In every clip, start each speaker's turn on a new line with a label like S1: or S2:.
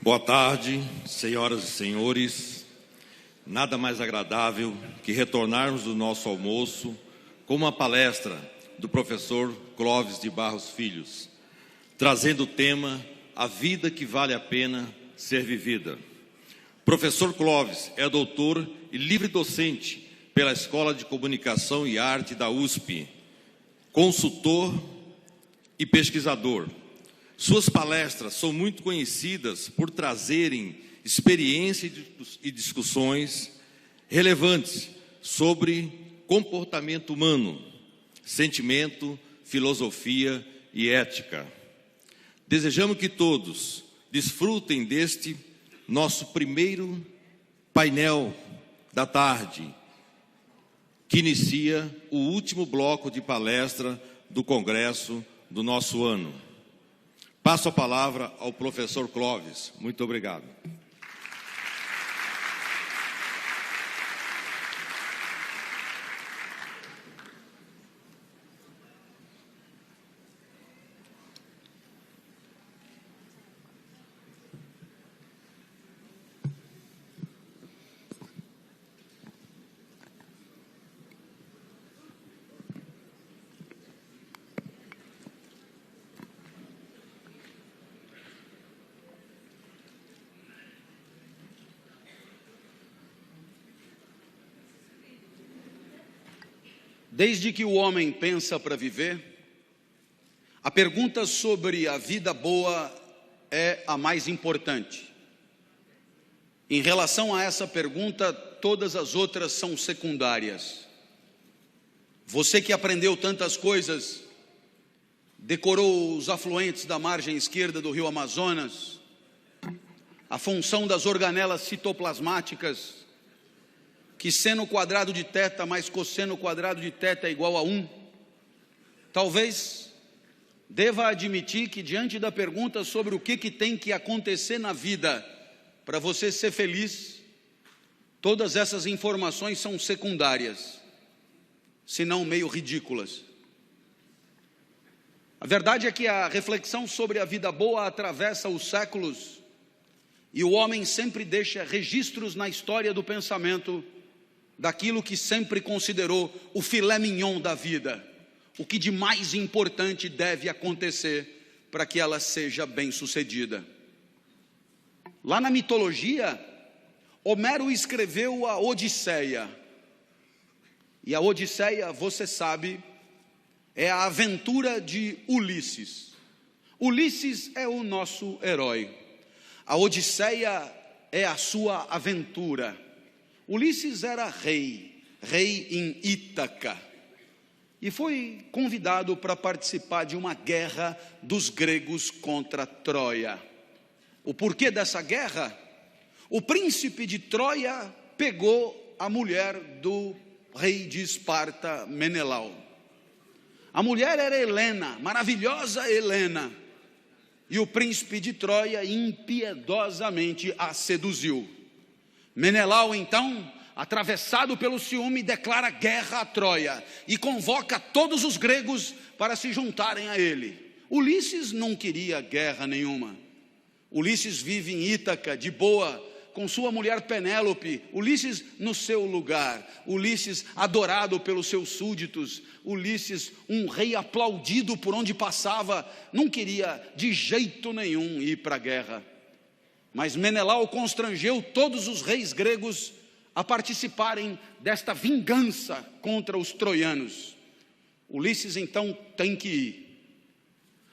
S1: Boa tarde, senhoras e senhores. Nada mais agradável que retornarmos do nosso almoço com uma palestra do professor Clóvis de Barros Filhos, trazendo o tema A Vida que Vale a Pena Ser Vivida. Professor Clóvis é doutor e livre docente pela Escola de Comunicação e Arte da USP, consultor e pesquisador. Suas palestras são muito conhecidas por trazerem experiências e discussões relevantes sobre comportamento humano, sentimento, filosofia e ética. Desejamos que todos desfrutem deste nosso primeiro painel da tarde, que inicia o último bloco de palestra do Congresso do nosso ano. Passo a palavra ao professor Clóvis. Muito obrigado.
S2: Desde que o homem pensa para viver, a pergunta sobre a vida boa é a mais importante. Em relação a essa pergunta, todas as outras são secundárias. Você que aprendeu tantas coisas, decorou os afluentes da margem esquerda do rio Amazonas, a função das organelas citoplasmáticas, que seno quadrado de θ mais cosseno quadrado de θ é igual a 1, talvez deva admitir que diante da pergunta sobre o que tem que acontecer na vida para você ser feliz, todas essas informações são secundárias, se não meio ridículas. A verdade é que a reflexão sobre a vida boa atravessa os séculos e o homem sempre deixa registros na história do pensamento daquilo que sempre considerou o filé mignon da vida, o que de mais importante deve acontecer para que ela seja bem-sucedida. Lá na mitologia, Homero escreveu a Odisseia, e a Odisseia, você sabe, é a aventura de Ulisses. Ulisses é o nosso herói, a Odisseia é a sua aventura. Ulisses era rei em Ítaca, e foi convidado para participar de uma guerra dos gregos contra Troia. O porquê dessa guerra? O príncipe de Troia pegou a mulher do rei de Esparta, Menelau. A mulher era Helena, maravilhosa Helena, e o príncipe de Troia impiedosamente a seduziu. Menelau, então, atravessado pelo ciúme, declara guerra a Troia e convoca todos os gregos para se juntarem a ele. Ulisses não queria guerra nenhuma. Ulisses vive em Ítaca, de boa, com sua mulher Penélope. Ulisses no seu lugar. Ulisses adorado pelos seus súditos. Ulisses, um rei aplaudido por onde passava, não queria de jeito nenhum ir para a guerra. Mas Menelau constrangeu todos os reis gregos a participarem desta vingança contra os troianos. Ulisses então tem que ir.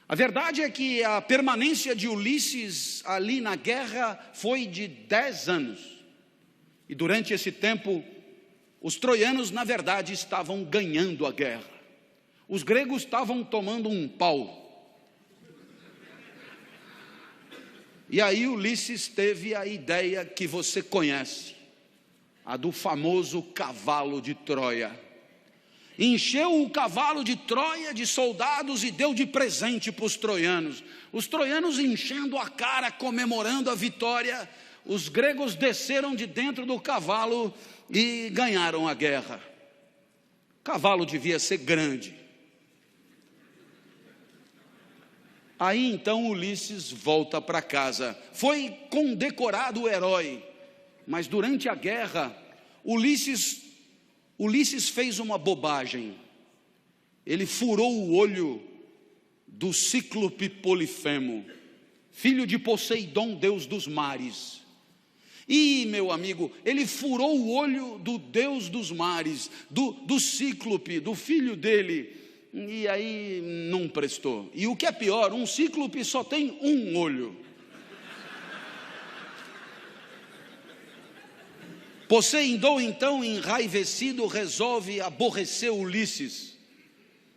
S2: A verdade é que a permanência de Ulisses ali na guerra foi de 10 anos. E durante esse tempo, os troianos na verdade estavam ganhando a guerra. Os gregos estavam tomando um pau. E aí Ulisses teve a ideia que você conhece, a do famoso cavalo de Troia. Encheu o cavalo de Troia de soldados e deu de presente para os troianos. Os troianos enchendo a cara, comemorando a vitória, os gregos desceram de dentro do cavalo e ganharam a guerra. O cavalo devia ser grande. Aí então Ulisses volta para casa. Foi condecorado o herói, mas durante a guerra, Ulisses fez uma bobagem. Ele furou o olho do cíclope Polifemo, filho de Poseidon, deus dos mares. E, meu amigo, ele furou o olho do deus dos mares, do cíclope, do filho dele, e aí não prestou. E o que é pior, um cíclope só tem um olho. Poseidon, então, enraivecido, resolve aborrecer Ulisses.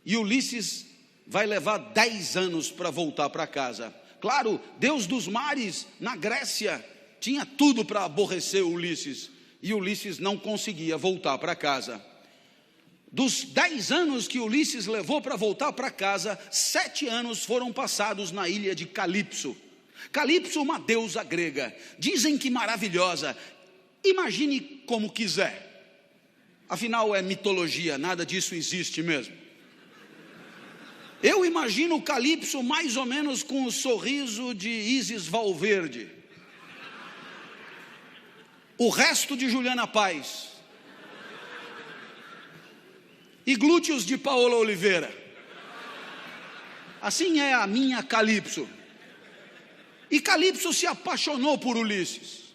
S2: E Ulisses vai levar 10 anos para voltar para casa. Claro, deus dos mares, na Grécia, tinha tudo para aborrecer Ulisses. E Ulisses não conseguia voltar para casa. Dos 10 anos que Ulisses levou para voltar para casa, 7 anos foram passados na ilha de Calipso. Calipso, uma deusa grega, dizem que maravilhosa. Imagine como quiser. Afinal é mitologia, nada disso existe mesmo. Eu imagino Calipso mais ou menos com o sorriso de Isis Valverde. O resto de Juliana Paz. E glúteos de Paola Oliveira. Assim é a minha Calipso. E Calipso se apaixonou por Ulisses.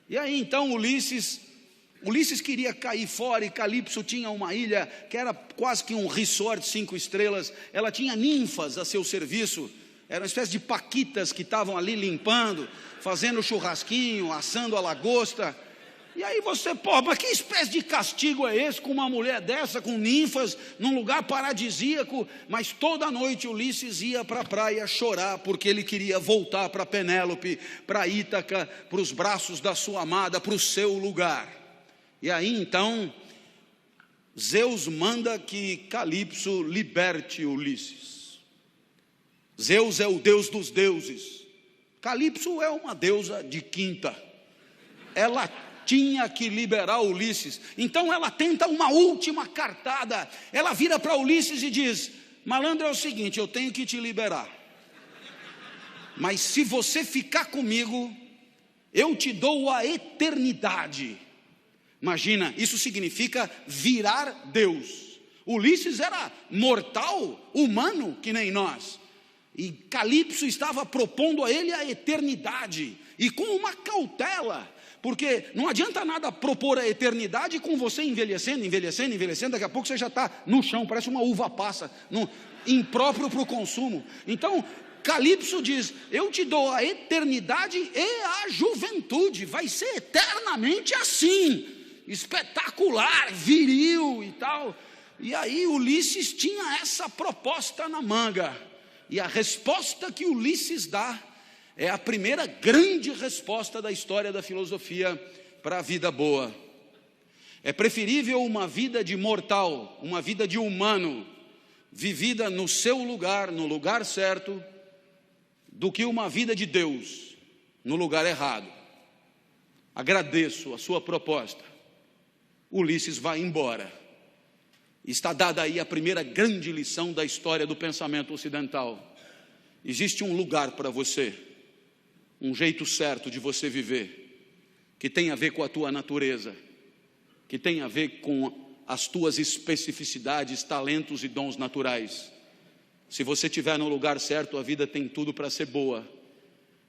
S2: E aí então Ulisses queria cair fora, e Calipso tinha uma ilha que era quase que um resort 5 estrelas. Ela tinha ninfas a seu serviço. Era uma espécie de paquitas que estavam ali limpando, fazendo churrasquinho, assando a lagosta. E aí você, mas que espécie de castigo é esse com uma mulher dessa, com ninfas, num lugar paradisíaco? Mas toda noite Ulisses ia para a praia chorar, porque ele queria voltar para Penélope, para Ítaca, para os braços da sua amada, para o seu lugar. E aí então, Zeus manda que Calipso liberte Ulisses. Zeus é o deus dos deuses. Calipso é uma deusa de quinta. Ela tinha que liberar Ulisses. Então ela tenta uma última cartada. Ela vira para Ulisses e diz: malandro, é o seguinte, eu tenho que te liberar, mas se você ficar comigo, eu te dou a eternidade. Imagina, isso significa virar Deus. Ulisses era mortal, humano, que nem nós. E Calipso estava propondo a ele a eternidade, e com uma cautela. Porque não adianta nada propor a eternidade com você envelhecendo, daqui a pouco você já está no chão, parece uma uva passa, impróprio para o consumo. Então, Calipso diz: eu te dou a eternidade e a juventude, vai ser eternamente assim, espetacular, viril e tal. E aí Ulisses tinha essa proposta na manga, e a resposta que Ulisses dá é a primeira grande resposta da história da filosofia para a vida boa. É preferível uma vida de mortal, uma vida de humano, vivida no seu lugar, no lugar certo, do que uma vida de Deus, no lugar errado. Agradeço a sua proposta. Ulisses vai embora. Está dada aí a primeira grande lição da história do pensamento ocidental. Existe um lugar para você, um jeito certo de você viver, que tem a ver com a tua natureza, que tem a ver com as tuas especificidades, talentos e dons naturais. Se você estiver no lugar certo, a vida tem tudo para ser boa.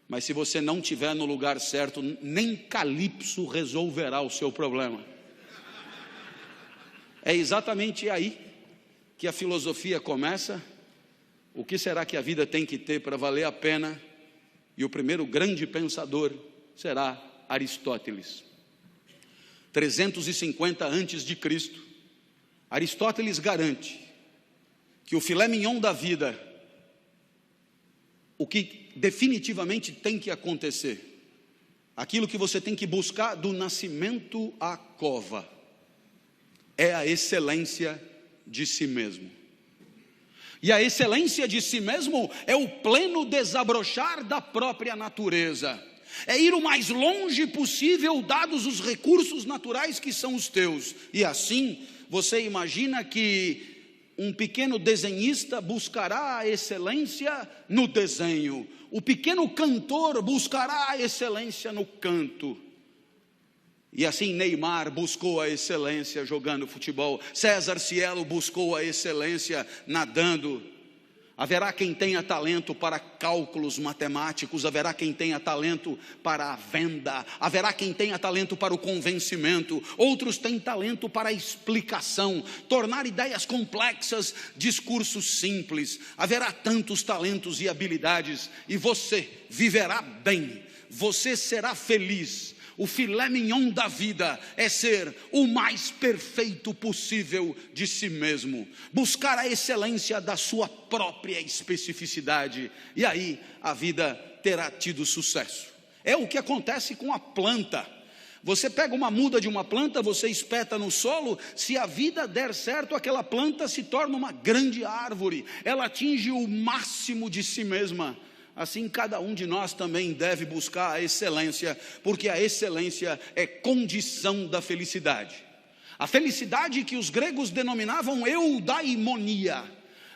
S2: Mas se você não estiver no lugar certo, nem Calipso resolverá o seu problema. É exatamente aí que a filosofia começa. O que será que a vida tem que ter para valer a pena? E o primeiro grande pensador será Aristóteles. 350 antes de Cristo, Aristóteles garante que o filé mignon da vida, o que definitivamente tem que acontecer, aquilo que você tem que buscar do nascimento à cova, é a excelência de si mesmo. E a excelência de si mesmo é o pleno desabrochar da própria natureza. É ir o mais longe possível, dados os recursos naturais que são os teus. E assim, você imagina que Um pequeno desenhista buscará a excelência no desenho. O pequeno cantor buscará a excelência no canto. E assim Neymar buscou a excelência jogando futebol. César Cielo buscou a excelência nadando. Haverá quem tenha talento para cálculos matemáticos, haverá quem tenha talento para a venda, haverá quem tenha talento para o convencimento, outros têm talento para a explicação, tornar ideias complexas, discursos simples. Haverá tantos talentos e habilidades, e você viverá bem, você será feliz. O filé mignon da vida é ser o mais perfeito possível de si mesmo, buscar a excelência da sua própria especificidade, e aí a vida terá tido sucesso. É o que acontece com a planta. Você pega uma muda de uma planta, você espeta no solo, se a vida der certo, aquela planta se torna uma grande árvore, ela atinge o máximo de si mesma. Assim, cada um de nós também deve buscar a excelência, porque a excelência é condição da felicidade. A felicidade que os gregos denominavam eudaimonia.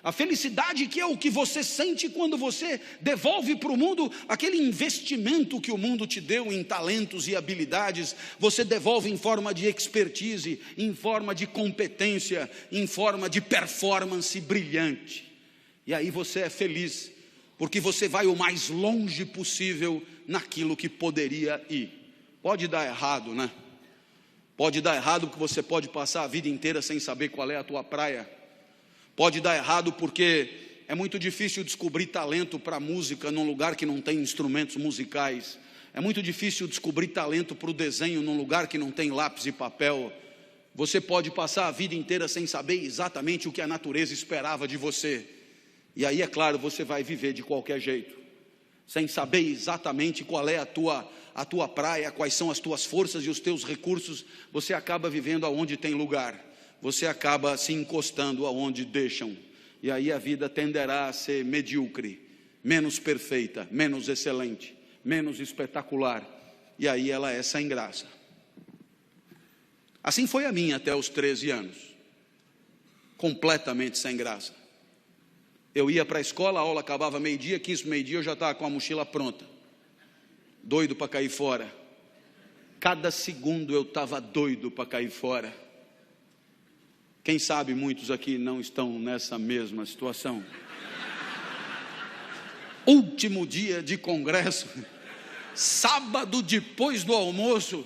S2: A felicidade que é o que você sente quando você devolve para o mundo aquele investimento que o mundo te deu em talentos e habilidades. Você devolve em forma de expertise, em forma de competência, em forma de performance brilhante. E aí você é feliz, porque você vai o mais longe possível naquilo que poderia ir. Pode dar errado, né? Pode dar errado porque você pode passar a vida inteira sem saber qual é a tua praia. Pode dar errado porque é muito difícil descobrir talento para música num lugar que não tem instrumentos musicais. É muito difícil descobrir talento para o desenho num lugar que não tem lápis e papel. Você pode passar a vida inteira sem saber exatamente o que a natureza esperava de você. E aí, é claro, você vai viver de qualquer jeito, sem saber exatamente qual é a tua praia, quais são as tuas forças e os teus recursos. Você acaba vivendo aonde tem lugar, você acaba se encostando aonde deixam. E aí a vida tenderá a ser medíocre, menos perfeita, menos excelente, menos espetacular. E aí ela é sem graça. Assim foi a minha até os 13 anos, completamente sem graça. Eu ia para a escola, a aula acabava meio-dia, 15 meio-dia eu já estava com a mochila pronta, doido para cair fora. Cada segundo eu estava doido para cair fora. Quem sabe muitos aqui não estão nessa mesma situação. Último dia de congresso, sábado depois do almoço,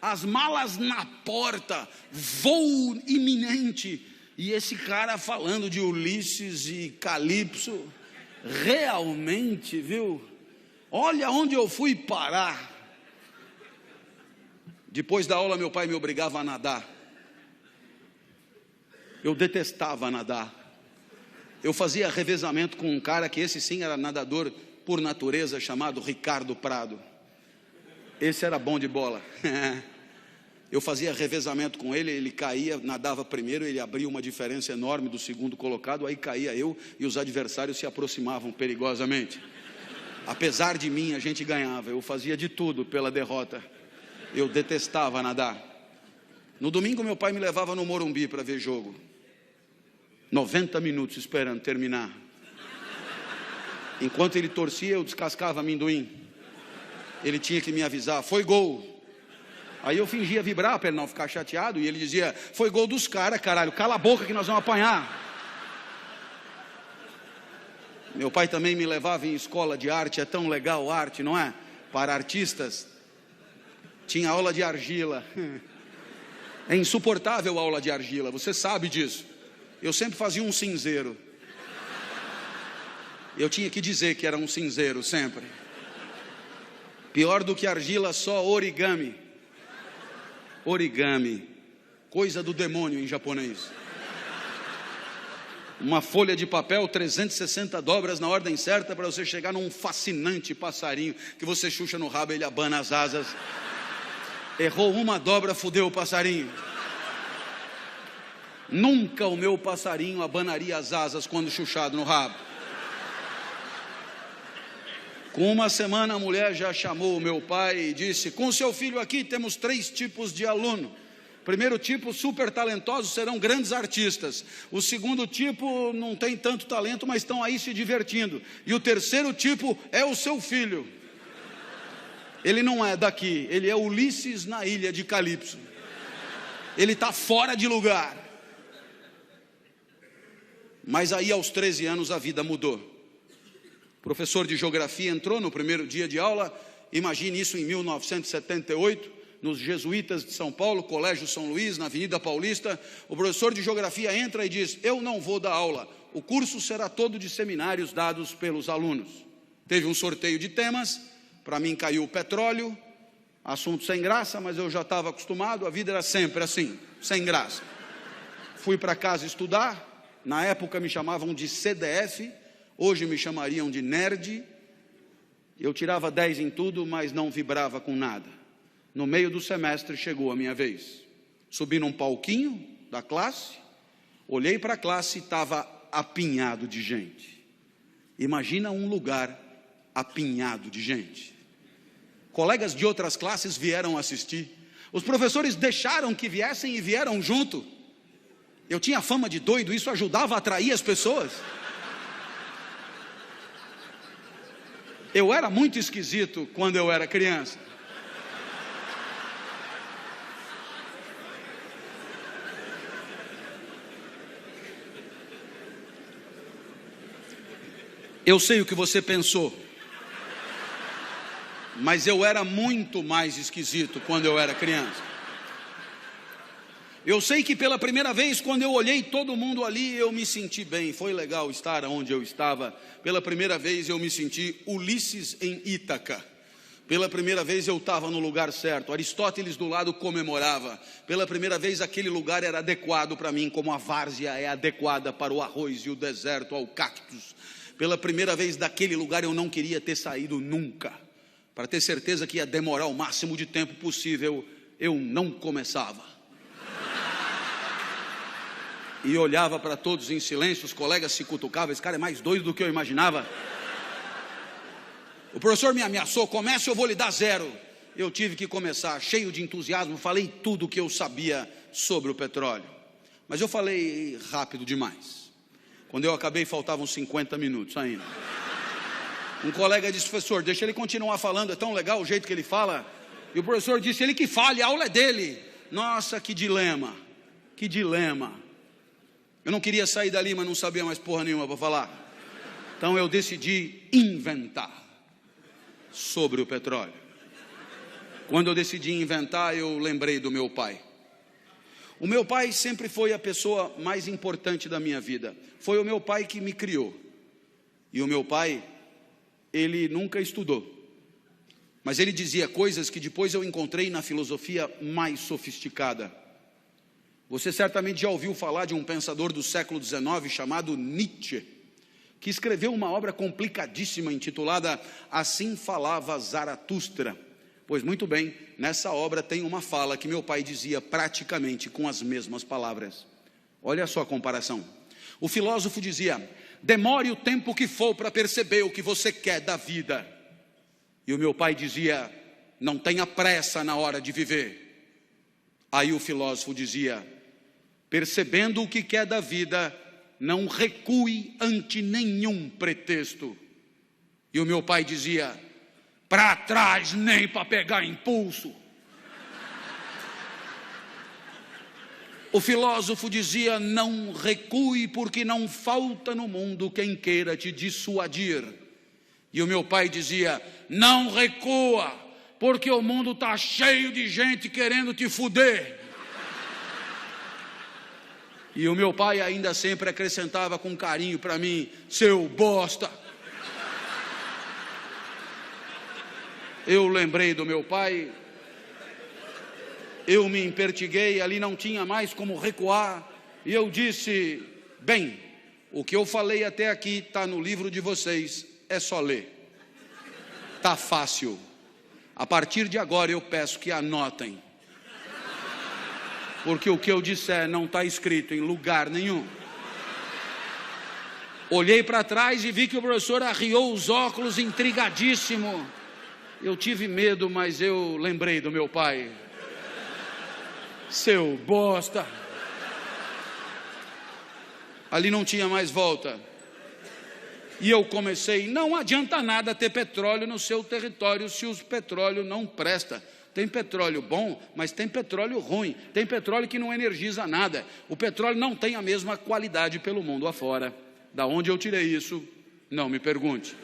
S2: as malas na porta, voo iminente. E esse cara falando de Ulisses e Calipso, realmente, viu? Olha onde eu fui parar. Depois da aula, meu pai me obrigava a nadar. Eu detestava nadar. Eu fazia revezamento com um cara que esse sim era nadador por natureza, chamado Ricardo Prado. Esse era bom de bola. Eu fazia revezamento com ele, ele caía, nadava primeiro, ele abria uma diferença enorme do segundo colocado, aí caía eu e os adversários se aproximavam perigosamente. Apesar de mim, a gente ganhava, eu fazia de tudo pela derrota. Eu detestava nadar. No domingo, meu pai me levava no Morumbi para ver jogo. 90 minutos esperando terminar. Enquanto ele torcia, eu descascava amendoim. Ele tinha que me avisar, foi gol. Aí eu fingia vibrar para ele não ficar chateado, e ele dizia, foi gol dos caras, caralho, cala a boca que nós vamos apanhar. Meu pai também me levava em escola de arte, é tão legal arte, não é? Para artistas. Tinha aula de argila. É insuportável a aula de argila, você sabe disso. Eu sempre fazia um cinzeiro. Eu tinha que dizer que era um cinzeiro, sempre. Pior do que argila, só origami. Origami, coisa do demônio em japonês. Uma folha de papel, 360 dobras na ordem certa para você chegar num fascinante passarinho que você chucha no rabo e ele abana as asas. Errou uma dobra, fudeu o passarinho. Nunca o meu passarinho abanaria as asas quando chuchado no rabo. Com uma semana a mulher já chamou o meu pai e disse, com seu filho aqui temos 3 tipos de aluno. Primeiro tipo, super talentosos, serão grandes artistas. O segundo tipo, não tem tanto talento, mas estão aí se divertindo. E o terceiro tipo é o seu filho. Ele não é daqui, ele é Ulisses na ilha de Calipso. Ele está fora de lugar. Mas aí aos 13 anos a vida mudou. O professor de geografia entrou no primeiro dia de aula. Imagine isso em 1978, nos Jesuítas de São Paulo, Colégio São Luís, na Avenida Paulista. O professor de geografia entra e diz: eu não vou dar aula, o curso será todo de seminários dados pelos alunos. Teve um sorteio de temas, para mim caiu o petróleo, assunto sem graça, mas eu já estava acostumado, a vida era sempre assim, sem graça. Fui para casa estudar, na época me chamavam de CDF, hoje me chamariam de nerd. Eu tirava 10 em tudo, mas não vibrava com nada. No meio do semestre chegou a minha vez. Subi num palquinho da classe, olhei para a classe e estava apinhado de gente. Imagina um lugar apinhado de gente. Colegas de outras classes vieram assistir. Os professores deixaram que viessem e vieram junto. Eu tinha fama de doido, isso ajudava a atrair as pessoas. Eu era muito esquisito quando eu era criança. Eu sei o que você pensou, mas eu era muito mais esquisito quando eu era criança. Eu sei que pela primeira vez, quando eu olhei todo mundo ali, eu me senti bem, foi legal estar onde eu estava. Pela primeira vez eu me senti Ulisses em Ítaca. Pela primeira vez eu estava no lugar certo, Aristóteles do lado comemorava. Pela primeira vez aquele lugar era adequado para mim, como a várzea é adequada para o arroz e o deserto ao cactus. Pela primeira vez daquele lugar eu não queria ter saído nunca. Para ter certeza que ia demorar o máximo de tempo possível, eu não começava. E olhava para todos em silêncio, os colegas se cutucavam, esse cara é mais doido do que eu imaginava. O professor me ameaçou, comece eu vou lhe dar 0. Eu tive que começar, cheio de entusiasmo, falei tudo o que eu sabia sobre o petróleo. Mas eu falei rápido demais. Quando eu acabei, faltavam 50 minutos ainda. Um colega disse: professor, deixa ele continuar falando, é tão legal o jeito que ele fala. E o professor disse: ele que fale, a aula é dele. Nossa, que dilema, que dilema. Eu não queria sair dali, mas não sabia mais porra nenhuma para falar. Então eu decidi inventar sobre o petróleo. Quando eu decidi inventar, eu lembrei do meu pai. O meu pai sempre foi a pessoa mais importante da minha vida. Foi o meu pai que me criou. E o meu pai, ele nunca estudou. Mas ele dizia coisas que depois eu encontrei na filosofia mais sofisticada. Você certamente já ouviu falar de um pensador do século XIX chamado Nietzsche, que escreveu uma obra complicadíssima intitulada Assim Falava Zaratustra. Pois muito bem, nessa obra tem uma fala que meu pai dizia praticamente com as mesmas palavras. Olha só a comparação. O filósofo dizia: demore o tempo que for para perceber o que você quer da vida. E o meu pai dizia: não tenha pressa na hora de viver. Aí o filósofo dizia: percebendo o que quer da vida, não recue ante nenhum pretexto. E o meu pai dizia: para trás nem para pegar impulso. O filósofo dizia: não recue, porque não falta no mundo quem queira te dissuadir. E o meu pai dizia: não recua, porque o mundo está cheio de gente querendo te fuder. E o meu pai ainda sempre acrescentava com carinho para mim: seu bosta. Eu lembrei do meu pai, eu me empertiguei, ali não tinha mais como recuar, e eu disse: bem, o que eu falei até aqui está no livro de vocês, é só ler, está fácil, a partir de agora eu peço que anotem, porque o que eu disser não está escrito em lugar nenhum. Olhei para trás e vi que o professor arriou os óculos intrigadíssimo. Eu tive medo, mas eu lembrei do meu pai. Seu bosta. Ali não tinha mais volta. E eu comecei, não adianta nada ter petróleo no seu território se o petróleo não presta. Tem petróleo bom, mas tem petróleo ruim. Tem petróleo que não energiza nada. O petróleo não tem a mesma qualidade pelo mundo afora. Da onde eu tirei isso? Não me pergunte.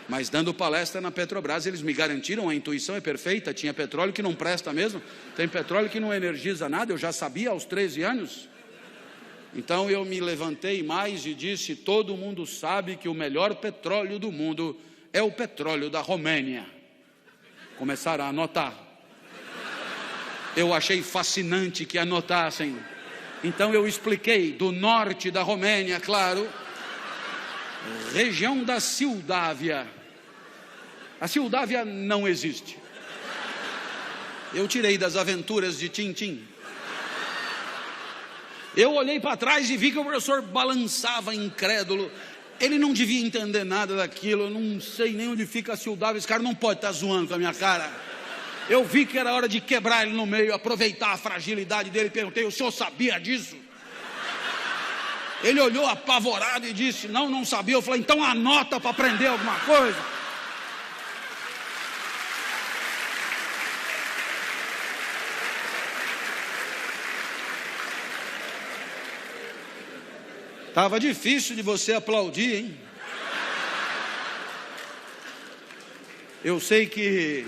S2: Mas dando palestra na Petrobras, eles me garantiram, a intuição é perfeita, tinha petróleo que não presta mesmo, tem petróleo que não energiza nada, eu já sabia aos 13 anos. Então eu me levantei mais e disse, todo mundo sabe que o melhor petróleo do mundo é o petróleo da Romênia. Começaram a anotar. Eu achei fascinante que anotassem. Então eu expliquei, do norte da Romênia, claro, região da Moldávia. A Moldávia não existe. Eu tirei das aventuras de Tintim. Eu olhei para trás e vi que o professor balançava incrédulo. Ele não devia entender nada daquilo. Eu não sei nem onde fica a Moldávia. Esse cara não pode estar zoando com a minha cara. Eu vi que era hora de quebrar ele no meio, aproveitar a fragilidade dele. Perguntei, o senhor sabia disso? Ele olhou apavorado e disse, não sabia. Eu falei, então anota para aprender alguma coisa. Estava difícil de você aplaudir, hein? Eu sei que...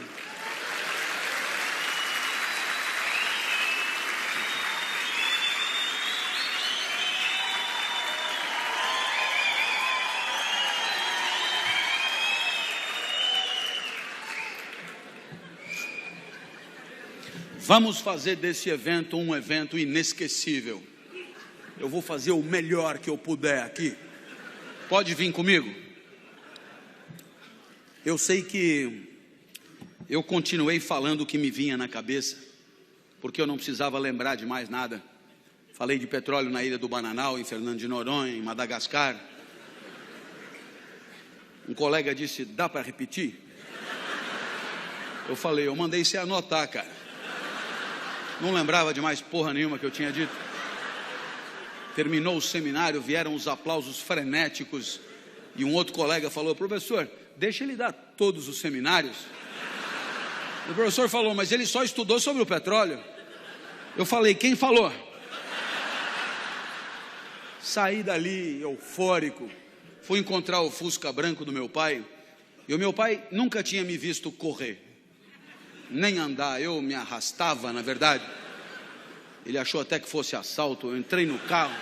S2: Vamos fazer desse evento um evento inesquecível. Eu vou fazer o melhor que eu puder aqui. Pode vir comigo? Eu sei que eu continuei falando o que me vinha na cabeça, porque eu não precisava lembrar de mais nada. Falei de petróleo na Ilha do Bananal, em Fernando de Noronha, em Madagascar. Um colega disse, dá para repetir? Eu falei, eu mandei você anotar, cara. Não lembrava de mais porra nenhuma que eu tinha dito. Terminou o seminário, vieram os aplausos frenéticos e um outro colega falou, professor, deixa ele dar todos os seminários. O professor falou, mas ele só estudou sobre o petróleo. Eu falei, quem falou? Saí dali eufórico, fui encontrar o Fusca branco do meu pai, e o meu pai nunca tinha me visto correr, nem andar, eu me arrastava, na verdade. Ele achou até que fosse assalto. Eu entrei no carro,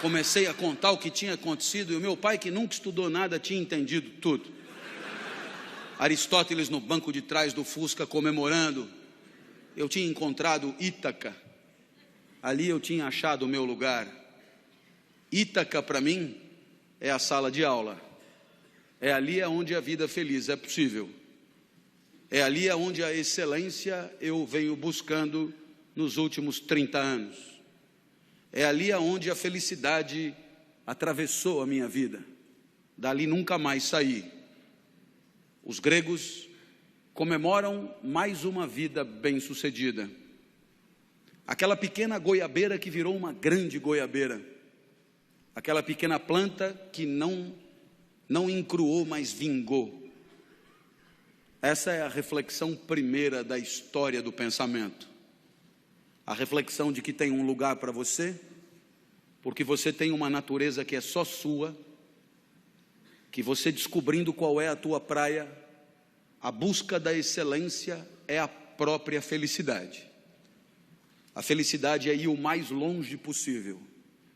S2: comecei a contar o que tinha acontecido, e o meu pai, que nunca estudou nada, tinha entendido tudo. Aristóteles no banco de trás do Fusca comemorando. Eu tinha encontrado Ítaca. Ali eu tinha achado o meu lugar. Ítaca para mim é a sala de aula. É ali onde a vida feliz é possível. É ali onde a excelência eu venho buscando nos últimos 30 anos. É ali onde a felicidade atravessou a minha vida. Dali nunca mais saí. Os gregos comemoram mais uma vida bem-sucedida. Aquela pequena goiabeira que virou uma grande goiabeira. Aquela pequena planta que não encruou, mas vingou. Essa é a reflexão primeira da história do pensamento. A reflexão de que tem um lugar para você, porque você tem uma natureza que é só sua, que você descobrindo qual é a tua praia, a busca da excelência é a própria felicidade. A felicidade é ir o mais longe possível,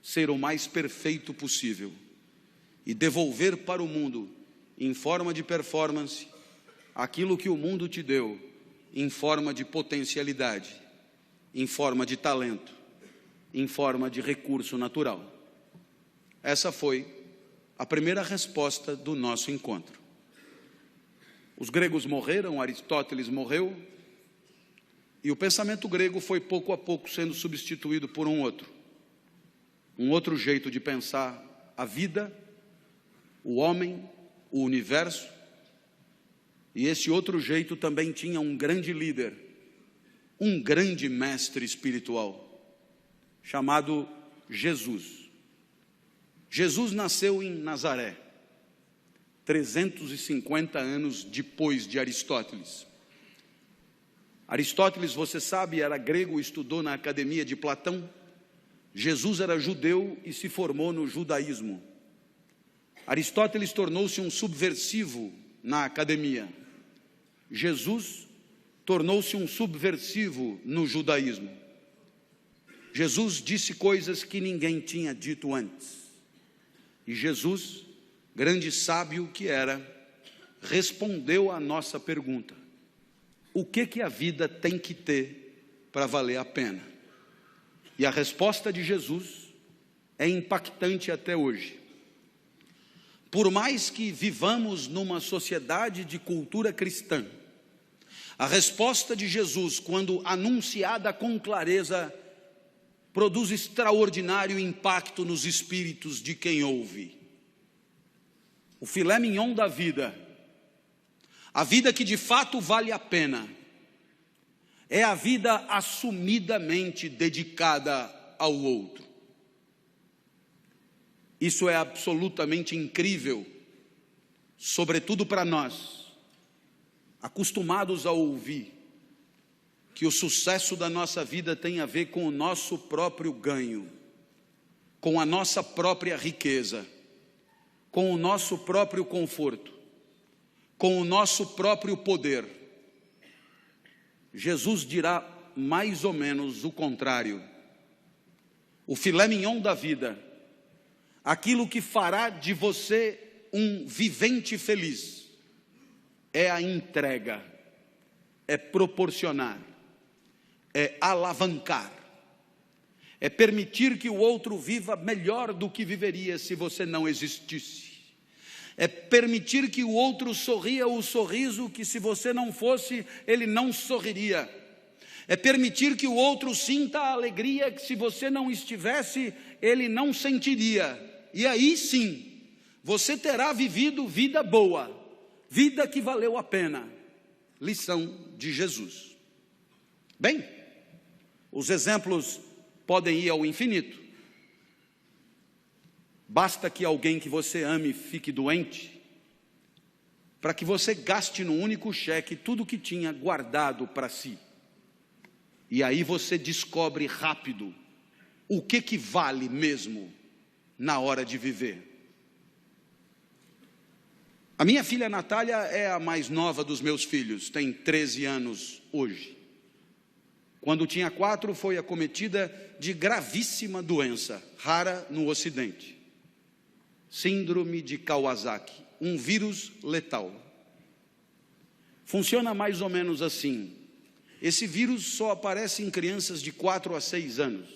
S2: ser o mais perfeito possível e devolver para o mundo, em forma de performance, aquilo que o mundo te deu, em forma de potencialidade, em forma de talento, em forma de recurso natural. Essa foi a primeira resposta do nosso encontro. Os gregos morreram, Aristóteles morreu, e o pensamento grego foi pouco a pouco sendo substituído por um outro jeito de pensar a vida, o homem, o universo, e esse outro jeito também tinha um grande líder, um grande mestre espiritual chamado Jesus. Jesus nasceu em Nazaré, 350 anos depois de Aristóteles. Aristóteles, você sabe, era grego, estudou na academia de Platão. Jesus era judeu e se formou no judaísmo. Aristóteles tornou-se um subversivo na academia. Jesus tornou-se um subversivo no judaísmo. Jesus disse coisas que ninguém tinha dito antes. E Jesus, grande sábio que era, respondeu à nossa pergunta: o que a vida tem que ter para valer a pena? E a resposta de Jesus é impactante até hoje. Por mais que vivamos numa sociedade de cultura cristã, a resposta de Jesus, quando anunciada com clareza, produz extraordinário impacto nos espíritos de quem ouve. O filé mignon da vida, a vida que de fato vale a pena, é a vida assumidamente dedicada ao outro. Isso é absolutamente incrível, sobretudo para nós, acostumados a ouvir que o sucesso da nossa vida tem a ver com o nosso próprio ganho, com a nossa própria riqueza, com o nosso próprio conforto, com o nosso próprio poder. Jesus dirá mais ou menos o contrário. O filé mignon da vida, aquilo que fará de você um vivente feliz, é a entrega, é proporcionar, é alavancar, é permitir que o outro viva melhor do que viveria se você não existisse, é permitir que o outro sorria o sorriso que se você não fosse, ele não sorriria, é permitir que o outro sinta a alegria que se você não estivesse, ele não sentiria. E aí sim, você terá vivido vida boa, vida que valeu a pena. Lição de Jesus. Bem, os exemplos podem ir ao infinito. Basta que alguém que você ame fique doente, para que você gaste num único cheque tudo o que tinha guardado para si. E aí você descobre rápido o que vale mesmo na hora de viver. A minha filha Natália é a mais nova dos meus filhos, tem 13 anos hoje. Quando tinha 4, foi acometida de gravíssima doença, rara no Ocidente. Síndrome de Kawasaki, um vírus letal. Funciona mais ou menos assim. Esse vírus só aparece em crianças de 4 a 6 anos.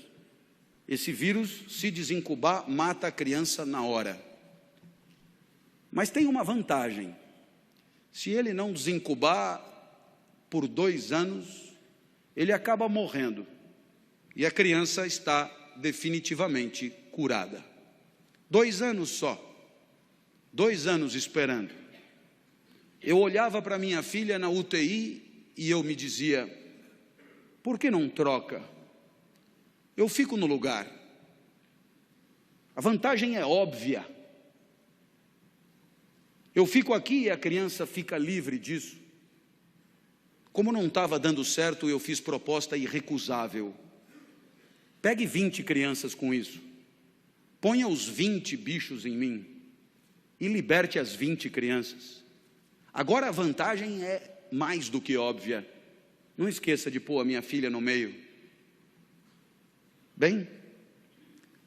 S2: Esse vírus, se desincubar, mata a criança na hora. Mas tem uma vantagem. Se ele não desincubar por 2 anos, ele acaba morrendo. E a criança está definitivamente curada. 2 anos só. 2 anos esperando. Eu olhava para minha filha na UTI e eu me dizia: por que não troca? Eu fico no lugar. A vantagem é óbvia. Eu fico aqui e a criança fica livre disso. Como não estava dando certo, eu fiz proposta irrecusável. Pegue 20 crianças com isso. Ponha os 20 bichos em mim e liberte as 20 crianças. Agora a vantagem é mais do que óbvia. Não esqueça de pôr a minha filha no meio. Bem,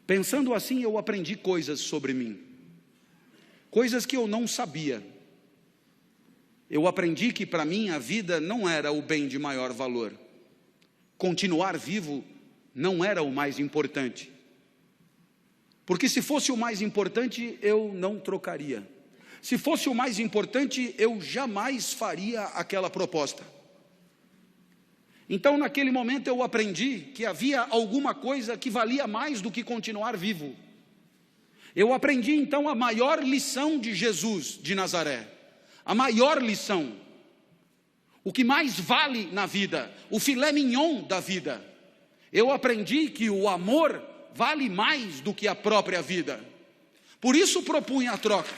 S2: pensando assim, eu aprendi coisas sobre mim. Coisas que eu não sabia. Eu aprendi que para mim a vida não era o bem de maior valor. Continuar vivo não era o mais importante. Porque se fosse o mais importante, eu não trocaria. Se fosse o mais importante, eu jamais faria aquela proposta. Então, naquele momento, eu aprendi que havia alguma coisa que valia mais do que continuar vivo. Eu aprendi, então, a maior lição de Jesus de Nazaré. A maior lição. o que mais vale na vida, o filé mignon da vida. Eu aprendi que o amor vale mais do que a própria vida. Por isso propunha a troca.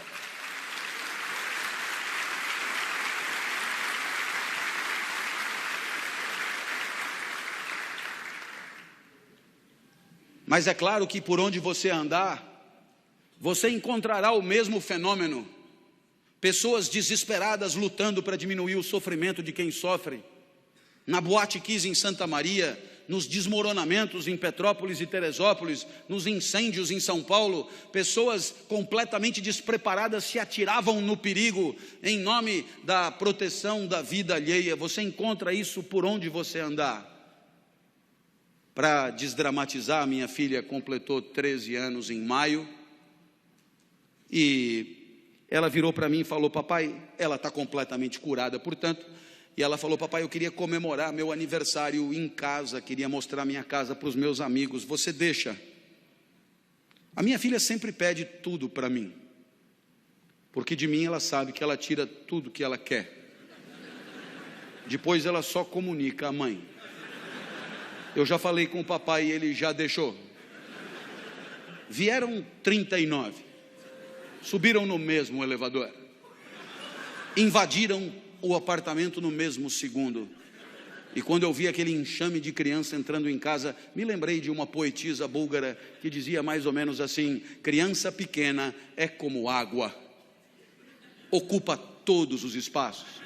S2: Mas é claro que por onde você andar, você encontrará o mesmo fenômeno. Pessoas desesperadas lutando para diminuir o sofrimento de quem sofre. Na Boate Kiss em Santa Maria, nos desmoronamentos em Petrópolis e Teresópolis, nos incêndios em São Paulo, pessoas completamente despreparadas se atiravam no perigo em nome da proteção da vida alheia. Você encontra isso por onde você andar. Para desdramatizar, minha filha completou 13 anos em maio, e ela virou para mim e falou: papai, ela está completamente curada, portanto, e ela falou: papai, eu queria comemorar meu aniversário em casa, queria mostrar minha casa para os meus amigos, você deixa? A minha filha sempre pede tudo para mim, porque de mim ela sabe que ela tira tudo que ela quer, depois ela só comunica à mãe. Eu já falei com o papai e ele já deixou. Vieram 39, subiram no mesmo elevador, invadiram o apartamento no mesmo segundo. E quando eu vi aquele enxame de criança entrando em casa, me lembrei de uma poetisa búlgara que dizia mais ou menos assim: criança pequena é como água, ocupa todos os espaços.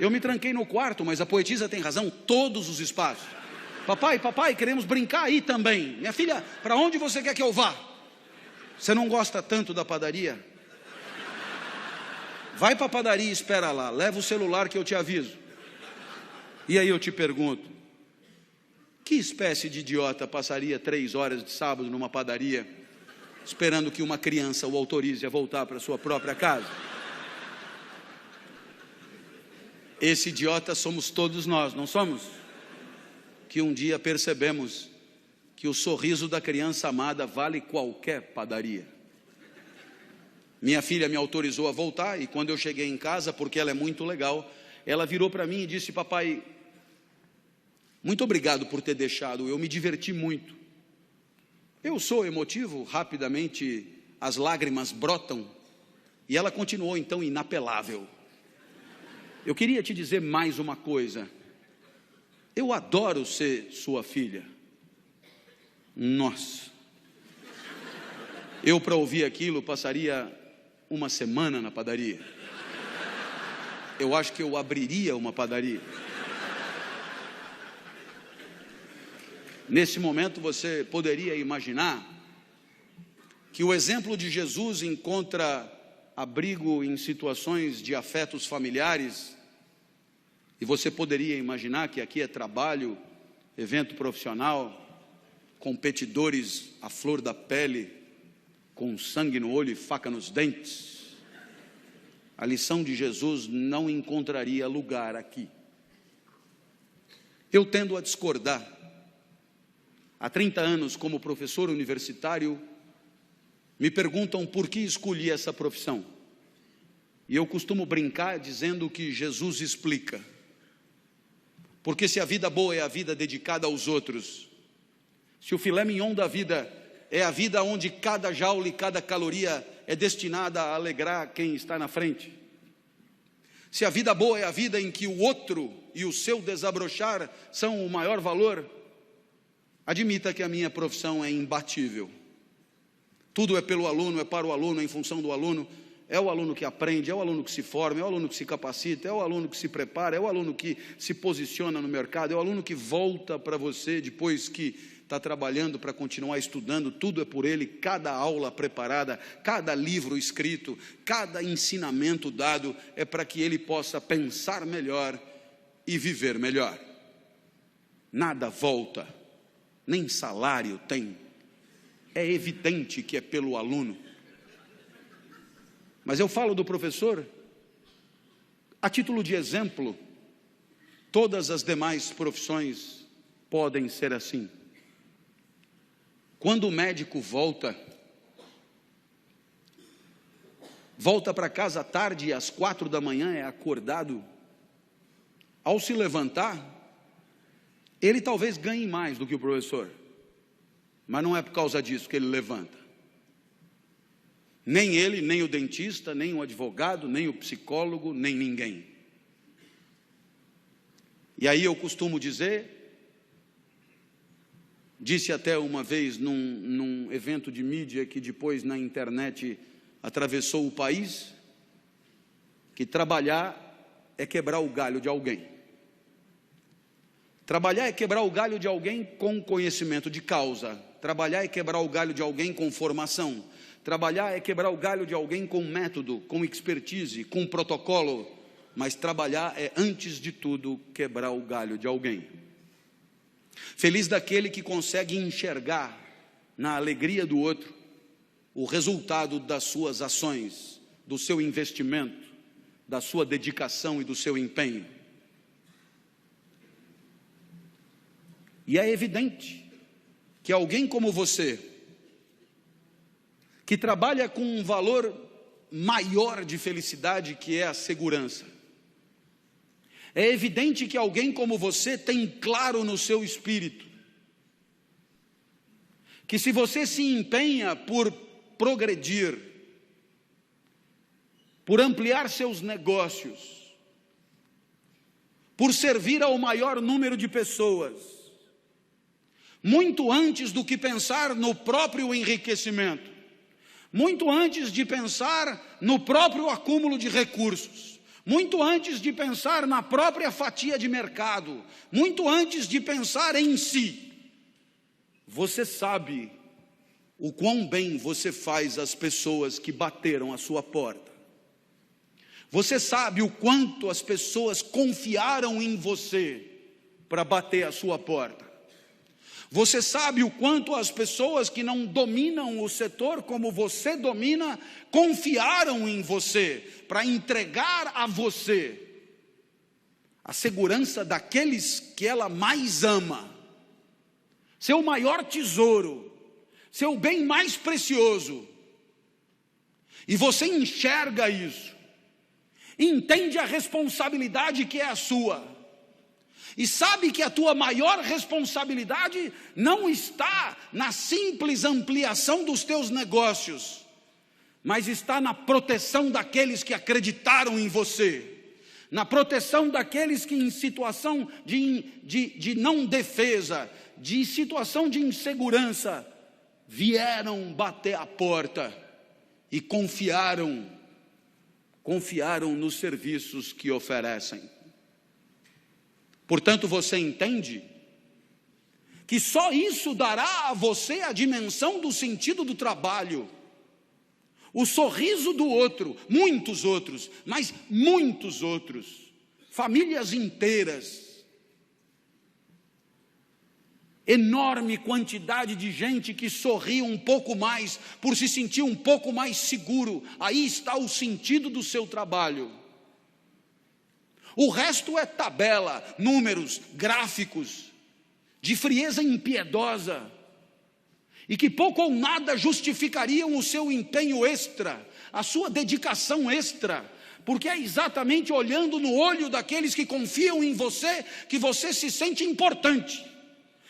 S2: Eu me tranquei no quarto, mas a poetisa tem razão, todos os espaços. Papai, queremos brincar aí também. Minha filha, para onde você quer que eu vá? Você não gosta tanto da padaria? Vai para a padaria e espera lá, leva o celular que eu te aviso. E aí eu te pergunto, que espécie de idiota passaria 3 horas de sábado numa padaria, esperando que uma criança o autorize a voltar para sua própria casa? Esse idiota somos todos nós, não somos? Que um dia percebemos que o sorriso da criança amada vale qualquer padaria. Minha filha me autorizou a voltar, e quando eu cheguei em casa, porque ela é muito legal, ela virou para mim e disse: papai, muito obrigado por ter deixado, eu me diverti muito. Eu sou emotivo, rapidamente as lágrimas brotam, e ela continuou então inapelável: eu queria te dizer mais uma coisa, eu adoro ser sua filha. Nossa, eu para ouvir aquilo passaria uma semana na padaria. Eu acho que eu abriria uma padaria. Nesse momento você poderia imaginar que o exemplo de Jesus encontra abrigo em situações de afetos familiares. E você poderia imaginar que aqui é trabalho, evento profissional, competidores à flor da pele, com sangue no olho e faca nos dentes. A lição de Jesus não encontraria lugar aqui. Eu tendo a discordar. Há 30 anos, como professor universitário, me perguntam por que escolhi essa profissão. E eu costumo brincar dizendo que Jesus explica. Porque se a vida boa é a vida dedicada aos outros, se o filé mignon da vida é a vida onde cada joule e cada caloria é destinada a alegrar quem está na frente, se a vida boa é a vida em que o outro e o seu desabrochar são o maior valor, admita que a minha profissão é imbatível. Tudo é pelo aluno, é para o aluno, é em função do aluno. É o aluno que aprende, é o aluno que se forma, é o aluno que se capacita, é o aluno que se prepara, é o aluno que se posiciona no mercado, é o aluno que volta para você depois que está trabalhando para continuar estudando. Tudo é por ele, cada aula preparada, cada livro escrito, cada ensinamento dado é para que ele possa pensar melhor e viver melhor. Nada volta, nem salário tem. É evidente que é pelo aluno. Mas eu falo do professor a título de exemplo. Todas as demais profissões podem ser assim. Quando o médico volta para casa à tarde e às 4 da manhã é acordado ao se levantar, ele talvez ganhe mais do que o professor, mas não é por causa disso que ele levanta. Nem ele, nem o dentista, nem o advogado, nem o psicólogo, nem ninguém. E aí eu costumo dizer, disse até uma vez num evento de mídia que depois na internet atravessou o país, que trabalhar é quebrar o galho de alguém. Trabalhar é quebrar o galho de alguém com conhecimento de causa. Trabalhar é quebrar o galho de alguém com formação. Trabalhar é quebrar o galho de alguém com método, com expertise, com protocolo. Mas trabalhar é, antes de tudo, quebrar o galho de alguém. Feliz daquele que consegue enxergar na alegria do outro o resultado das suas ações, do seu investimento, da sua dedicação e do seu empenho. E é evidente que alguém como você, que trabalha com um valor maior de felicidade, que é a segurança, é evidente que alguém como você tem claro no seu espírito, que se você se empenha por progredir, por ampliar seus negócios, por servir ao maior número de pessoas, muito antes do que pensar no próprio enriquecimento, muito antes de pensar no próprio acúmulo de recursos, muito antes de pensar na própria fatia de mercado, muito antes de pensar em si, você sabe o quão bem você faz às pessoas que bateram à sua porta. Você sabe o quanto as pessoas confiaram em você para bater à sua porta. Você sabe o quanto as pessoas que não dominam o setor como você domina, confiaram em você para entregar a você a segurança daqueles que ela mais ama, seu maior tesouro, seu bem mais precioso. E você enxerga isso, entende a responsabilidade que é a sua, e sabe que a tua maior responsabilidade não está na simples ampliação dos teus negócios, mas está na proteção daqueles que acreditaram em você, na proteção daqueles que em situação de não defesa, de situação de insegurança, vieram bater a porta e confiaram nos serviços que oferecem. Portanto, você entende que só isso dará a você a dimensão do sentido do trabalho, o sorriso do outro, muitos outros, mas muitos outros, famílias inteiras, enorme quantidade de gente que sorri um pouco mais, por se sentir um pouco mais seguro. Aí está o sentido do seu trabalho. O resto é tabela, números, gráficos, de frieza impiedosa, e que pouco ou nada justificariam o seu empenho extra, a sua dedicação extra, porque é exatamente olhando no olho daqueles que confiam em você, que você se sente importante,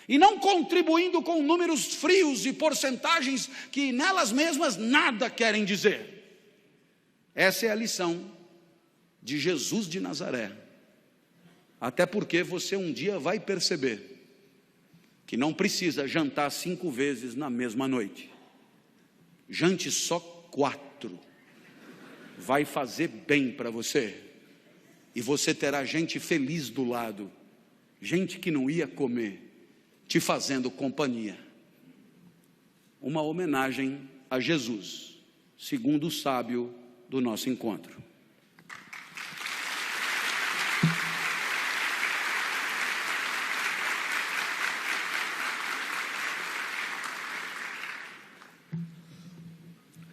S2: e não contribuindo com números frios e porcentagens que nelas mesmas nada querem dizer. Essa é a lição de Jesus de Nazaré, até porque você um dia vai perceber que não precisa jantar 5 vezes na mesma noite, jante só 4, vai fazer bem para você, e você terá gente feliz do lado, gente que não ia comer, te fazendo companhia. Uma homenagem a Jesus, segundo o sábio do nosso encontro.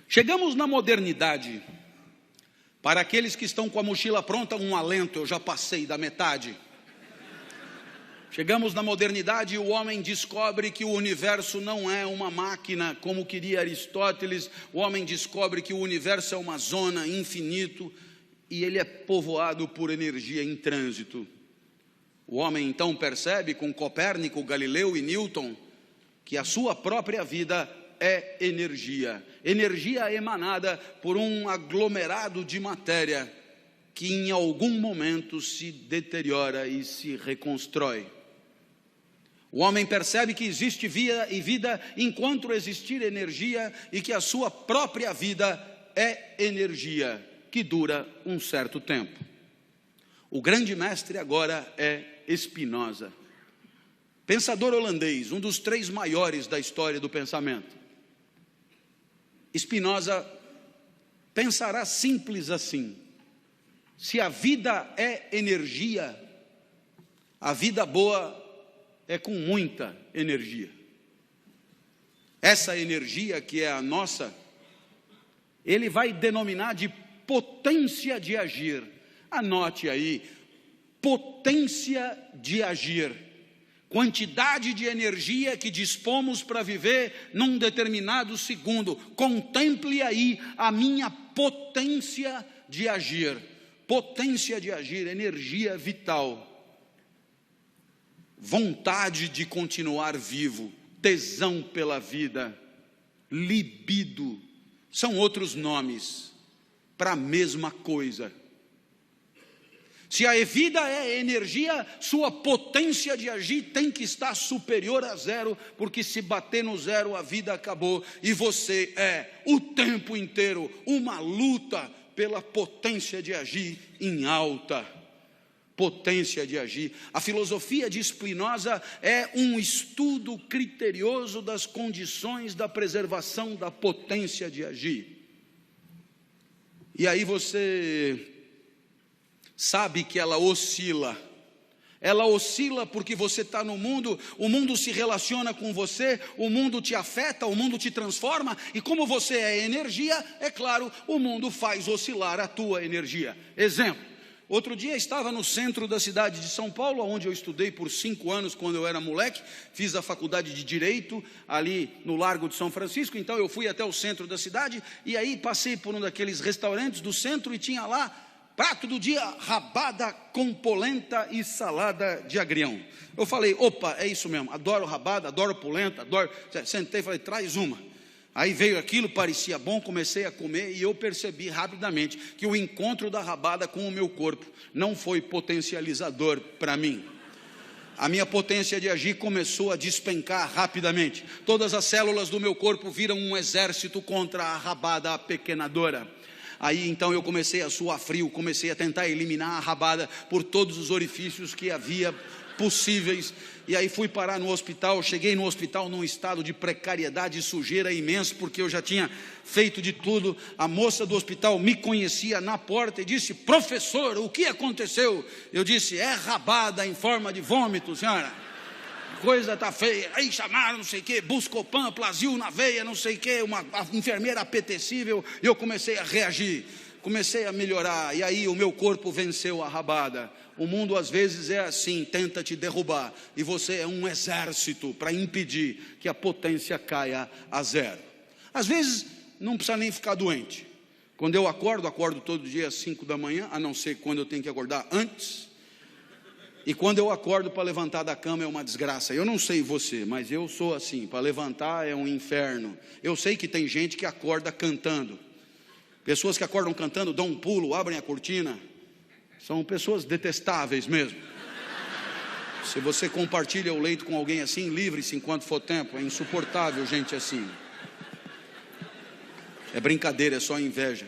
S2: Chegamos na modernidade. Para aqueles que estão com a mochila pronta, um alento, eu já passei da metade. Chegamos na modernidade e o homem descobre que o universo não é uma máquina, como queria Aristóteles. O homem descobre que o universo é uma zona, infinito, e ele é povoado por energia em trânsito. O homem então percebe com Copérnico, Galileu e Newton que a sua própria vida é energia. Energia emanada por um aglomerado de matéria que em algum momento se deteriora e se reconstrói. O homem percebe que existe vida enquanto existir energia e que a sua própria vida é energia que dura um certo tempo. O grande mestre agora é Spinoza, pensador holandês, um dos 3 maiores da história do pensamento. Spinoza pensará simples assim: se a vida é energia, a vida boa é com muita energia. Essa energia que é a nossa, ele vai denominar de potência de agir. Anote aí, potência de agir. Quantidade de energia que dispomos para viver num determinado segundo. Contemple aí a minha potência de agir. Potência de agir, energia vital. Vontade de continuar vivo, tesão pela vida, libido, são outros nomes para a mesma coisa. Se a vida é energia, sua potência de agir tem que estar superior a 0, porque se bater no 0 a vida acabou, e você é o tempo inteiro uma luta pela potência de agir em alta. Potência de agir. A filosofia de Spinoza é um estudo criterioso das condições da preservação da potência de agir. E aí você sabe que ela oscila. Ela oscila porque você está no mundo, o mundo se relaciona com você, o mundo te afeta, o mundo te transforma, e como você é energia, é claro, o mundo faz oscilar a tua energia. Exemplo. Outro dia estava no centro da cidade de São Paulo, onde eu estudei por 5 anos quando eu era moleque, fiz a faculdade de Direito ali no Largo de São Francisco, então eu fui até o centro da cidade, e aí passei por um daqueles restaurantes do centro e tinha lá, prato do dia, rabada com polenta e salada de agrião. Eu falei, opa, é isso mesmo, adoro rabada, adoro polenta, adoro... Sentei e falei, traz uma. Aí veio aquilo, parecia bom, comecei a comer e eu percebi rapidamente que o encontro da rabada com o meu corpo não foi potencializador para mim. A minha potência de agir começou a despencar rapidamente. Todas as células do meu corpo viram um exército contra a rabada apequenadora. Aí então eu comecei a suar frio, comecei a tentar eliminar a rabada por todos os orifícios que havia possíveis, e aí fui parar no hospital. Cheguei no hospital num estado de precariedade e sujeira imenso, porque eu já tinha feito de tudo. A moça do hospital me conhecia na porta e disse, professor, o que aconteceu? Eu disse, é rabada em forma de vômito, senhora, a coisa está feia. Aí chamaram não sei o que, Buscopan, Plasil na veia, não sei o que, uma enfermeira apetecível, e eu comecei a reagir, comecei a melhorar, e aí o meu corpo venceu a rabada. O mundo às vezes é assim, tenta te derrubar, e você é um exército para impedir que a potência caia a 0. Às vezes não precisa nem ficar doente. Quando eu acordo todo dia às 5 da manhã, a não ser quando eu tenho que acordar antes. E quando eu acordo para levantar da cama é uma desgraça. Eu não sei você, mas eu sou assim, para levantar é um inferno. Eu sei que tem gente que acorda cantando. Pessoas que acordam cantando, dão um pulo, abrem a cortina. São pessoas detestáveis mesmo. Se você compartilha o leito com alguém assim, livre-se enquanto for tempo. É insuportável gente assim. É brincadeira, é só inveja.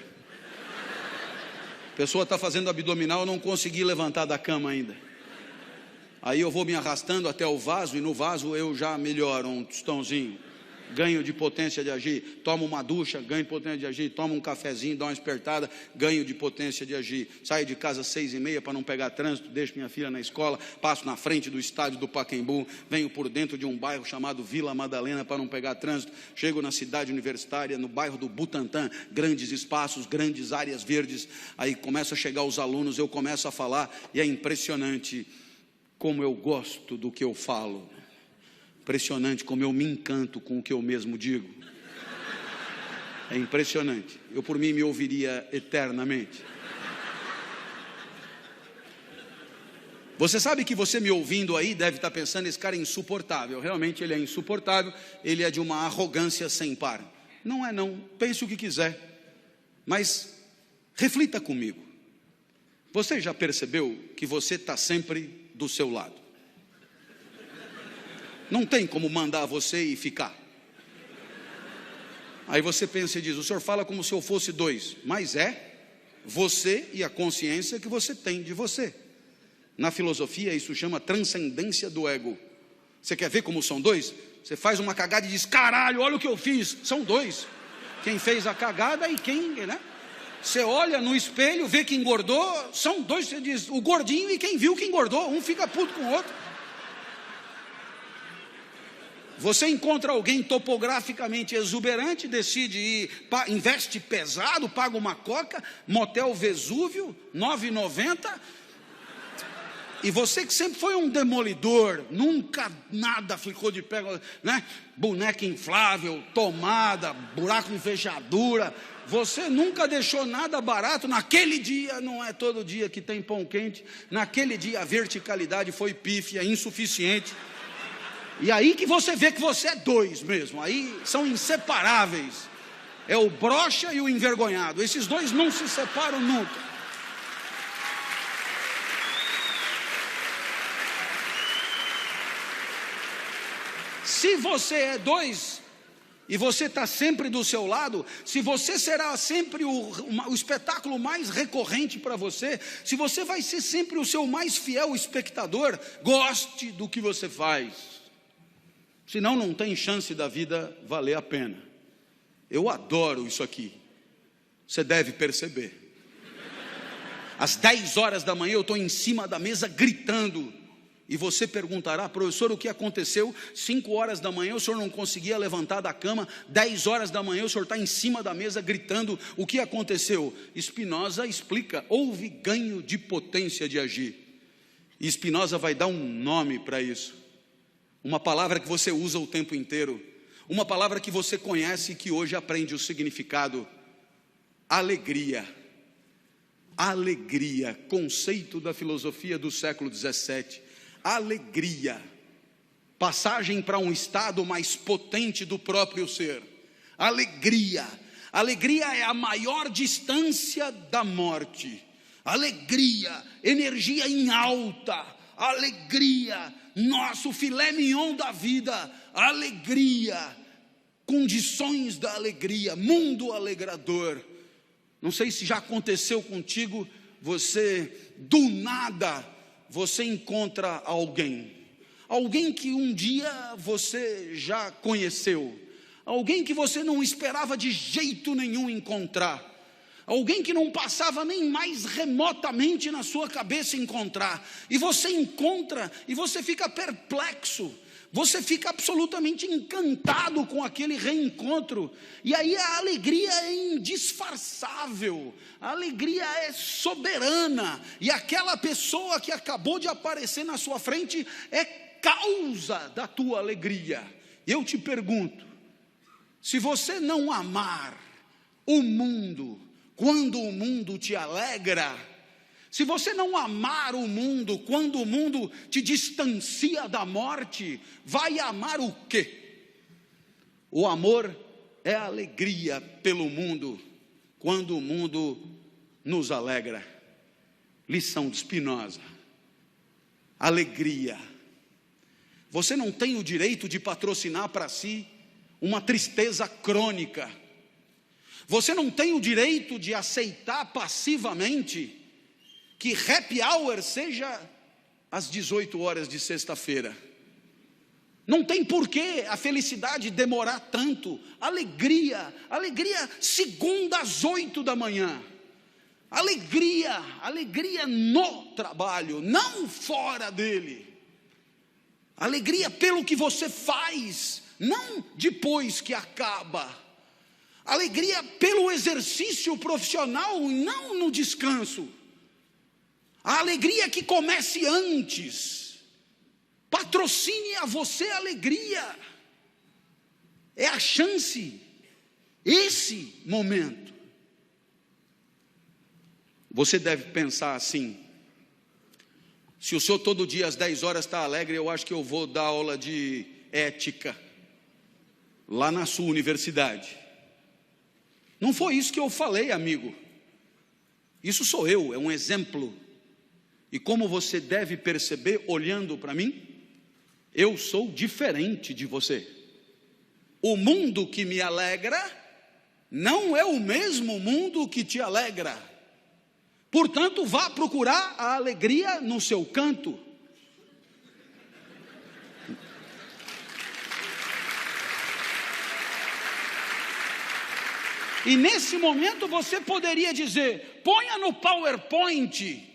S2: A pessoa está fazendo abdominal, eu não consegui levantar da cama ainda. Aí eu vou me arrastando até o vaso, e no vaso eu já melhoro um tostãozinho. Ganho de potência de agir. Tomo uma ducha, ganho de potência de agir. Tomo um cafezinho, dou uma espertada, ganho de potência de agir. Saio de casa às 6h30 para não pegar trânsito, deixo minha filha na escola, passo na frente do estádio do Pacaembu, venho por dentro de um bairro chamado Vila Madalena para não pegar trânsito, chego na cidade universitária, no bairro do Butantã, grandes espaços, grandes áreas verdes. Aí começa a chegar os alunos, eu começo a falar, e é impressionante como eu gosto do que eu falo. Impressionante como eu me encanto com o que eu mesmo digo. É impressionante. Eu por mim me ouviria eternamente. Você sabe que você me ouvindo aí deve estar pensando, esse cara é insuportável. Realmente ele é insuportável, ele é de uma arrogância sem par. Não é não, pense o que quiser, mas reflita comigo. Você já percebeu que você está sempre do seu lado? Não tem como mandar você e ficar. Aí você pensa e diz, o senhor fala como se eu fosse dois, mas é você e a consciência que você tem de você. Na filosofia isso chama transcendência do ego. Você quer ver como são dois? Você faz uma cagada e diz, caralho, olha o que eu fiz. São dois, quem fez a cagada e quem, né? Você olha no espelho, vê que engordou, são dois. Você diz, o gordinho e quem viu que engordou. Um fica puto com o outro. Você encontra alguém topograficamente exuberante, decide ir, investe pesado, paga uma coca, motel Vesúvio, R$ 9,90. E você que sempre foi um demolidor, nunca nada ficou de pé, né? Boneca inflável, tomada, buraco de fechadura. Você nunca deixou nada barato. Naquele dia, não é todo dia que tem pão quente. Naquele dia a verticalidade foi pífia, insuficiente. E aí que você vê que você é dois mesmo. Aí são inseparáveis. É o broxa e o envergonhado. Esses dois não se separam nunca. Se você é dois e você está sempre do seu lado, se você será sempre o espetáculo mais recorrente para você, se você vai ser sempre o seu mais fiel espectador, goste do que você faz. Senão não tem chance da vida valer a pena. Eu adoro isso aqui. Você deve perceber. Às 10 horas da manhã eu estou em cima da mesa gritando. E você perguntará, professor, o que aconteceu? 5 horas da manhã o senhor não conseguia levantar da cama, 10 horas da manhã o senhor está em cima da mesa gritando, o que aconteceu? Spinoza explica, houve ganho de potência de agir. E Spinoza vai dar um nome para isso, uma palavra que você usa o tempo inteiro, uma palavra que você conhece e que hoje aprende o significado: alegria. Alegria, conceito da filosofia do século 17. Alegria, passagem para um estado mais potente do próprio ser. Alegria, alegria é a maior distância da morte. Alegria, energia em alta. Alegria, nosso filé mignon da vida. Alegria, condições da alegria, mundo alegrador. Não sei se já aconteceu contigo, você do nada você encontra alguém que um dia você já conheceu, alguém que você não esperava de jeito nenhum encontrar, alguém que não passava nem mais remotamente na sua cabeça encontrar, e você encontra, e você fica perplexo, você fica absolutamente encantado com aquele reencontro, e aí a alegria é indisfarçável, a alegria é soberana, e aquela pessoa que acabou de aparecer na sua frente é causa da tua alegria. Eu te pergunto, se você não amar o mundo, quando o mundo te alegra, se você não amar o mundo, quando o mundo te distancia da morte, vai amar o quê? O amor é a alegria pelo mundo, quando o mundo nos alegra. Lição de Spinoza. Alegria. Você não tem o direito de patrocinar para si uma tristeza crônica. Você não tem o direito de aceitar passivamente que happy hour seja às 18 horas de sexta-feira. Não tem porquê a felicidade demorar tanto. Alegria segunda às 8 da manhã. Alegria no trabalho, não fora dele. Alegria pelo que você faz, não depois que acaba. Alegria pelo exercício profissional, não no descanso. A alegria que comece antes, patrocine a você a alegria, é a chance, esse momento. Você deve pensar assim: Se o senhor todo dia às 10 horas está alegre, eu acho que eu vou dar aula de ética lá na sua universidade. Não foi isso que eu falei, amigo. Isso sou eu, é um exemplo. E como você deve perceber olhando para mim, eu sou diferente de você. O mundo que me alegra não é o mesmo mundo que te alegra. Portanto, vá procurar a alegria no seu canto. E nesse momento você poderia dizer: ponha no PowerPoint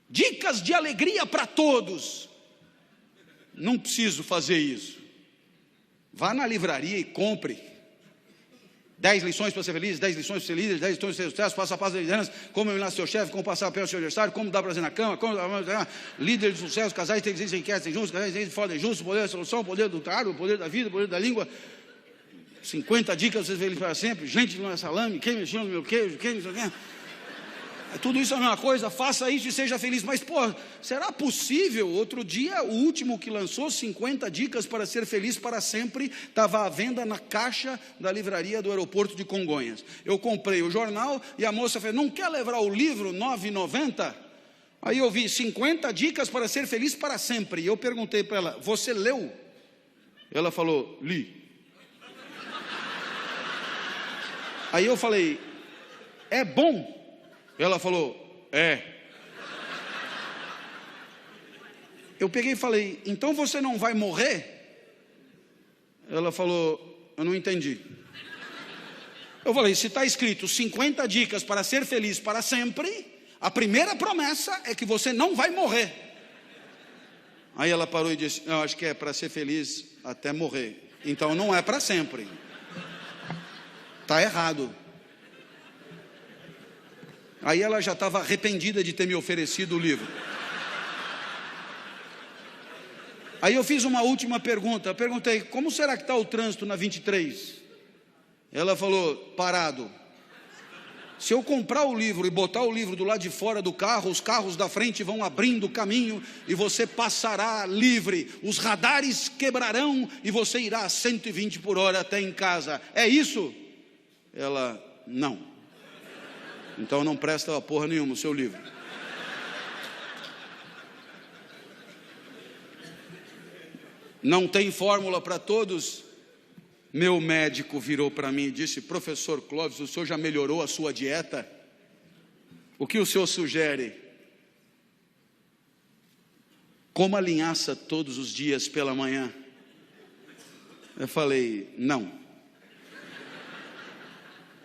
S2: dicas de alegria para todos. Não preciso fazer isso. Vá na livraria e compre 10 lições para ser feliz, 10 lições para ser líder, 10 lições para ser sucesso, passo a passo da liderança, como eliminar seu chefe, como passar perto do seu adversário, como dar prazer na cama, como líder de sucesso, casais inteligentes, inquietos, juntos, casais inteligentes, fora juntos, o poder da solução, o poder do trabalho, o poder da vida, o poder da língua. 50 dicas para ser feliz para sempre. Gente, não é salame, quem mexeu no meu queijo, quem não sei o quê. Tudo isso é a mesma coisa, faça isso e seja feliz. Mas, será possível? Outro dia, o último que lançou 50 dicas para ser feliz para sempre, estava à venda na caixa da livraria do aeroporto de Congonhas. Eu comprei o jornal e a moça falou: não quer levar o livro, R$ 9,90? Aí eu vi 50 dicas para ser feliz para sempre. E eu perguntei para ela: você leu? Ela falou: li. Aí eu falei: é bom? Ela falou: é. Eu peguei e falei: então você não vai morrer? Ela falou: eu não entendi. Eu falei: se está escrito 50 dicas para ser feliz para sempre, a primeira promessa é que você não vai morrer. Aí ela parou e disse: eu acho que é para ser feliz até morrer. Então não é para sempre. Está errado. Aí ela já estava arrependida de ter me oferecido o livro. Aí eu fiz uma última pergunta. Eu perguntei: como será que está o trânsito na 23? Ela falou: parado. Se eu comprar o livro e botar o livro do lado de fora do carro, os carros da frente vão abrindo o caminho e você passará livre. Os radares quebrarão e você irá a 120 por hora até em casa. É isso? Ela: não. Então não presta porra nenhuma o seu livro. Não tem fórmula para todos? Meu médico virou para mim e disse: professor Clóvis, o senhor já melhorou a sua dieta? O que o senhor sugere? Coma linhaça todos os dias pela manhã. Eu falei: não.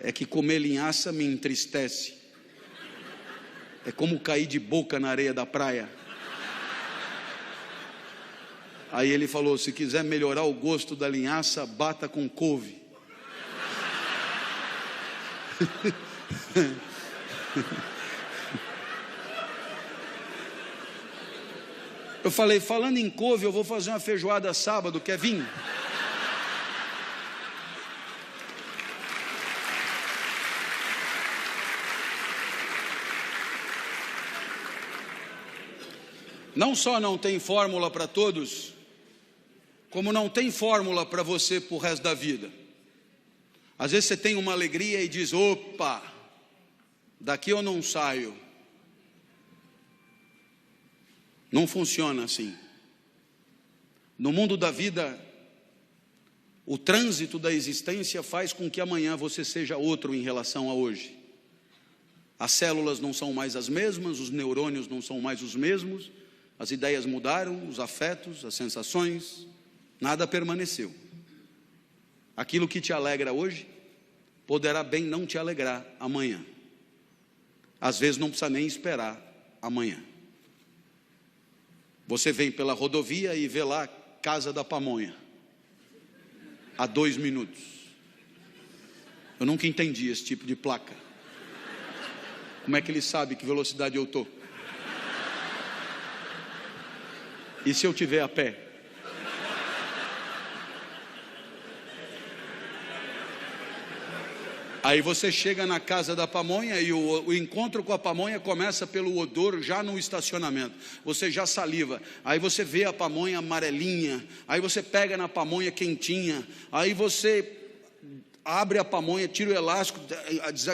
S2: É que comer linhaça me entristece. É como cair de boca na areia da praia. Aí ele falou: se quiser melhorar o gosto da linhaça, bata com couve. Eu falei: falando em couve, eu vou fazer uma feijoada sábado, quer vir? Não só não tem fórmula para todos, como não tem fórmula para você para o resto da vida. Às vezes você tem uma alegria e diz: opa, daqui eu não saio. Não funciona assim. No mundo da vida, o trânsito da existência faz com que amanhã você seja outro em relação a hoje. As células não são mais as mesmas, os neurônios não são mais os mesmos, as ideias mudaram, os afetos, as sensações, nada permaneceu. Aquilo que te alegra hoje, poderá bem não te alegrar amanhã. Às vezes não precisa nem esperar amanhã. Você vem pela rodovia e vê lá Casa da Pamonha, a 2 minutos. Eu nunca entendi esse tipo de placa. Como é que ele sabe que velocidade eu estou? E se eu estiver a pé? Aí você chega na casa da pamonha e o encontro com a pamonha começa pelo odor já no estacionamento. Você já saliva, aí você vê a pamonha amarelinha, aí você pega na pamonha quentinha, aí você abre a pamonha, tira o elástico,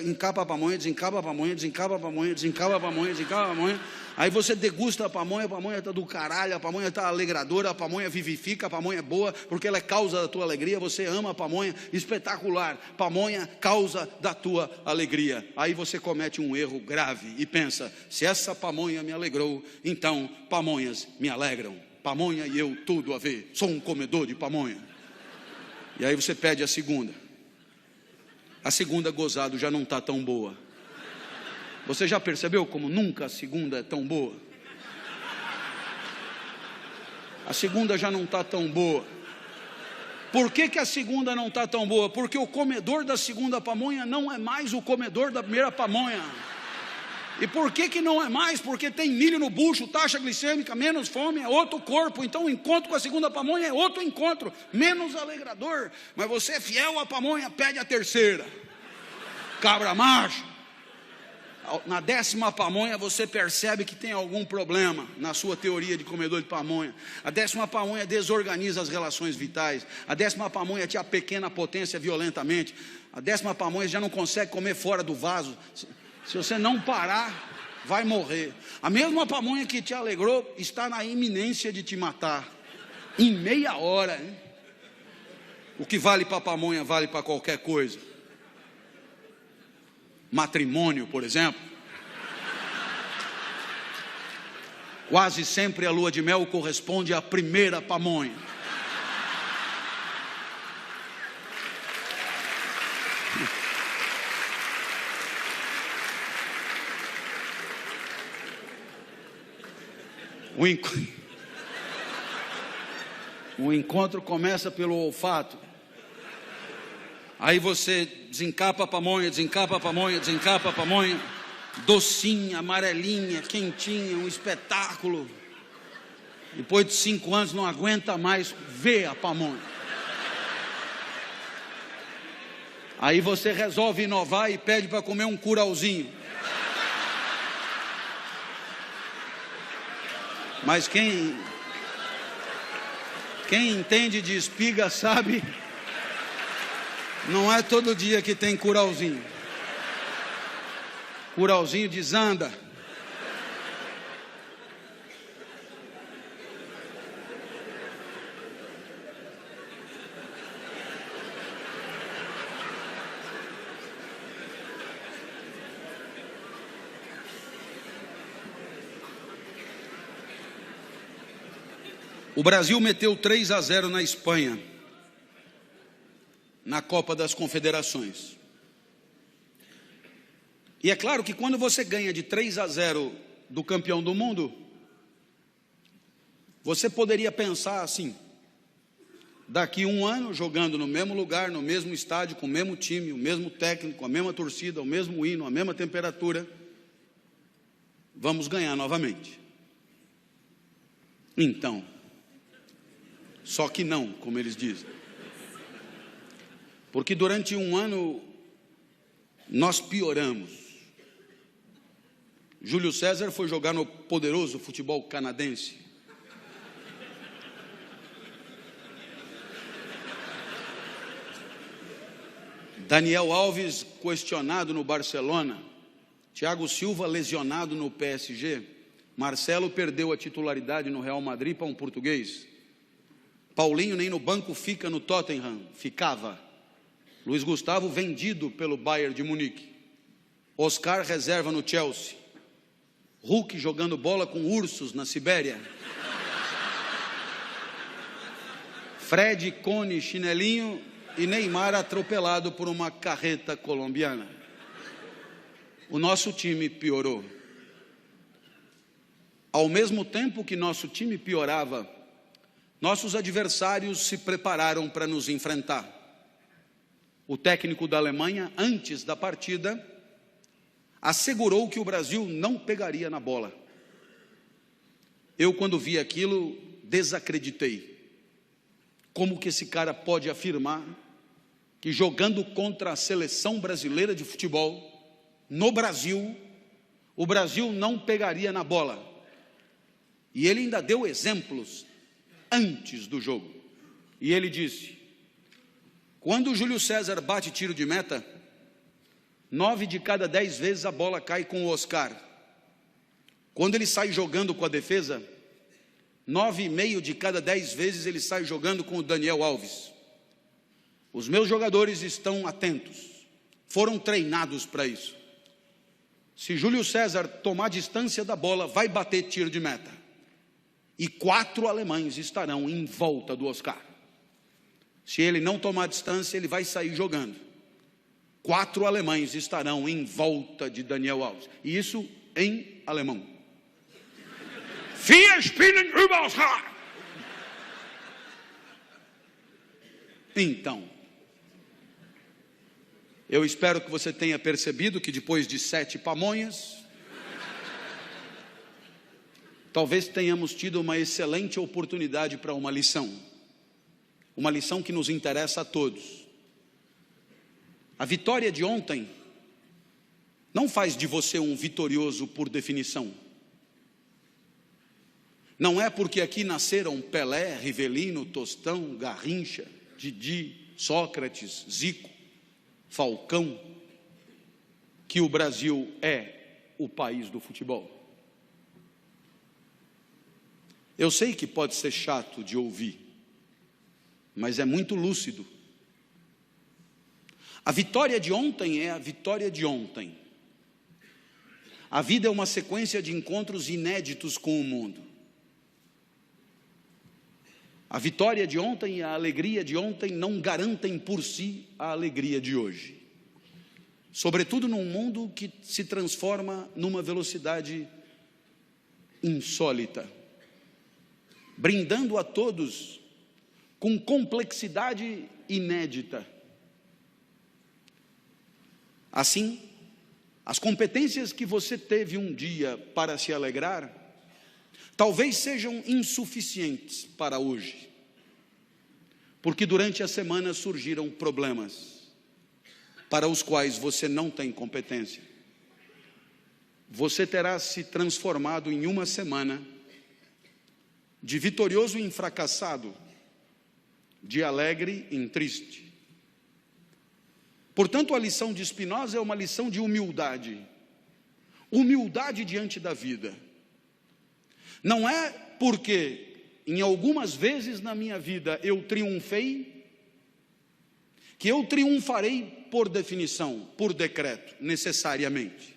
S2: encapa a pamonha, desencapa a pamonha, desencapa a pamonha, desencapa a pamonha, desencapa a pamonha. Aí você degusta a pamonha está do caralho, a pamonha está alegradora, a pamonha vivifica, a pamonha é boa, porque ela é causa da tua alegria, você ama a pamonha, espetacular, pamonha, causa da tua alegria. Aí você comete um erro grave e pensa, se essa pamonha me alegrou, então pamonhas me alegram. Pamonha e eu tudo a ver, sou um comedor de pamonha. E aí você pede a segunda. A segunda gozado já não está tão boa. Você já percebeu como nunca a segunda é tão boa? A segunda já não está tão boa. Por que a segunda não está tão boa? Porque o comedor da segunda pamonha não é mais o comedor da primeira pamonha. E por que não é mais? Porque tem milho no bucho, taxa glicêmica, menos fome, é outro corpo. Então o encontro com a segunda pamonha é outro encontro, menos alegrador. Mas você é fiel à pamonha, pede a terceira. Cabra macho. Na 10ª pamonha você percebe que tem algum problema na sua teoria de comedor de pamonha. A 10ª pamonha desorganiza as relações vitais. A 10ª pamonha te apequena a potência violentamente. A 10ª pamonha já não consegue comer fora do vaso. Se você não parar, vai morrer. A mesma pamonha que te alegrou está na iminência de te matar. Em meia hora, hein? O que vale para a pamonha vale para qualquer coisa. Matrimônio, por exemplo. Quase sempre a lua de mel corresponde à primeira pamonha. O encontro começa pelo olfato. Aí você desencapa a pamonha, desencapa a pamonha, desencapa a pamonha, docinha, amarelinha, quentinha, um espetáculo. Depois de 5 anos não aguenta mais ver a pamonha. Aí você resolve inovar e pede para comer um curauzinho. Mas quem entende de espiga sabe, não é todo dia que tem curauzinho. Curauzinho desanda. O Brasil meteu 3-0 na Espanha, na Copa das Confederações. E é claro que quando você ganha de 3-0 do campeão do mundo, você poderia pensar assim, daqui 1 ano, jogando no mesmo lugar, no mesmo estádio, com o mesmo time, o mesmo técnico, a mesma torcida, o mesmo hino, a mesma temperatura, vamos ganhar novamente. Então, só que não, como eles dizem. Porque durante 1 ano, nós pioramos. Júlio César foi jogar no poderoso futebol canadense. Daniel Alves questionado no Barcelona. Thiago Silva lesionado no PSG. Marcelo perdeu a titularidade no Real Madrid para um português. Paulinho nem no banco fica no Tottenham, ficava. Luiz Gustavo vendido pelo Bayern de Munique. Oscar reserva no Chelsea. Hulk jogando bola com ursos na Sibéria. Fred, Cone, chinelinho e Neymar atropelado por uma carreta colombiana. O nosso time piorou. Ao mesmo tempo que nosso time piorava, nossos adversários se prepararam para nos enfrentar. O técnico da Alemanha, antes da partida, assegurou que o Brasil não pegaria na bola. Eu, quando vi aquilo, desacreditei. Como que esse cara pode afirmar que jogando contra a seleção brasileira de futebol, no Brasil, o Brasil não pegaria na bola. E ele ainda deu exemplos antes do jogo. E ele disse: quando o Júlio César bate tiro de meta, 9 de cada 10 vezes a bola cai com o Oscar. Quando ele sai jogando com a defesa, 9,5 de cada 10 vezes ele sai jogando com o Daniel Alves. Os meus jogadores estão atentos, foram treinados para isso. Se Júlio César tomar distância da bola, vai bater tiro de meta. E 4 alemães estarão em volta do Oscar. Se ele não tomar distância, ele vai sair jogando. 4 alemães estarão em volta de Daniel Alves. E isso em alemão. Vier spielen über Oscar. Então, eu espero que você tenha percebido que depois de 7 pamonhas, talvez tenhamos tido uma excelente oportunidade para uma lição que nos interessa a todos. A vitória de ontem não faz de você um vitorioso por definição. Não é porque aqui nasceram Pelé, Rivelino, Tostão, Garrincha, Didi, Sócrates, Zico, Falcão, que o Brasil é o país do futebol. Eu sei que pode ser chato de ouvir, mas é muito lúcido. A vitória de ontem é a vitória de ontem. A vida é uma sequência de encontros inéditos com o mundo. A vitória de ontem e a alegria de ontem não garantem por si a alegria de hoje. Sobretudo num mundo que se transforma numa velocidade insólita, brindando a todos com complexidade inédita. Assim, as competências que você teve um dia para se alegrar, talvez sejam insuficientes para hoje, porque durante a semana surgiram problemas para os quais você não tem competência. Você terá se transformado em uma semana de vitorioso em fracassado, de alegre em triste. Portanto, a lição de Spinoza é uma lição de humildade. Humildade diante da vida. Não é porque em algumas vezes na minha vida eu triunfei, que eu triunfarei por definição, por decreto, necessariamente.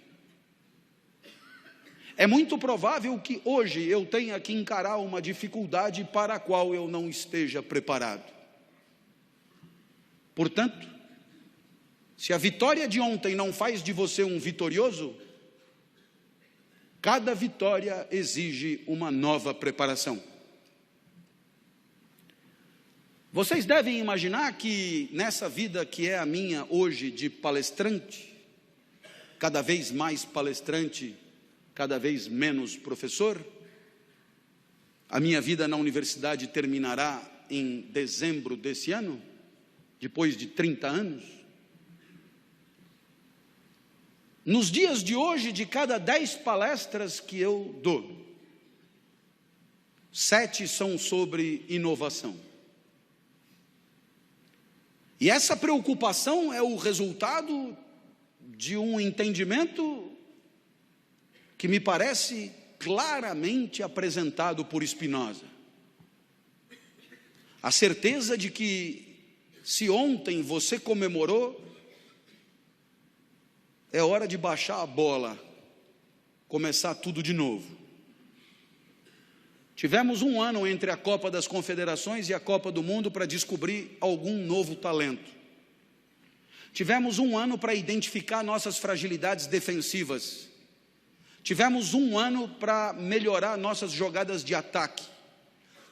S2: É muito provável que hoje eu tenha que encarar uma dificuldade para a qual eu não esteja preparado. Portanto, se a vitória de ontem não faz de você um vitorioso, cada vitória exige uma nova preparação. Vocês devem imaginar que nessa vida que é a minha hoje de palestrante, cada vez mais palestrante, cada vez menos professor, a minha vida na universidade terminará em dezembro desse ano, depois de 30 anos. Nos dias de hoje, de cada 10 palestras que eu dou, 7 são sobre inovação. E essa preocupação é o resultado de um entendimento que me parece claramente apresentado por Spinoza. A certeza de que, se ontem você comemorou, é hora de baixar a bola, começar tudo de novo. Tivemos um ano entre a Copa das Confederações e a Copa do Mundo para descobrir algum novo talento. Tivemos um ano para identificar nossas fragilidades defensivas. Tivemos um ano para melhorar nossas jogadas de ataque.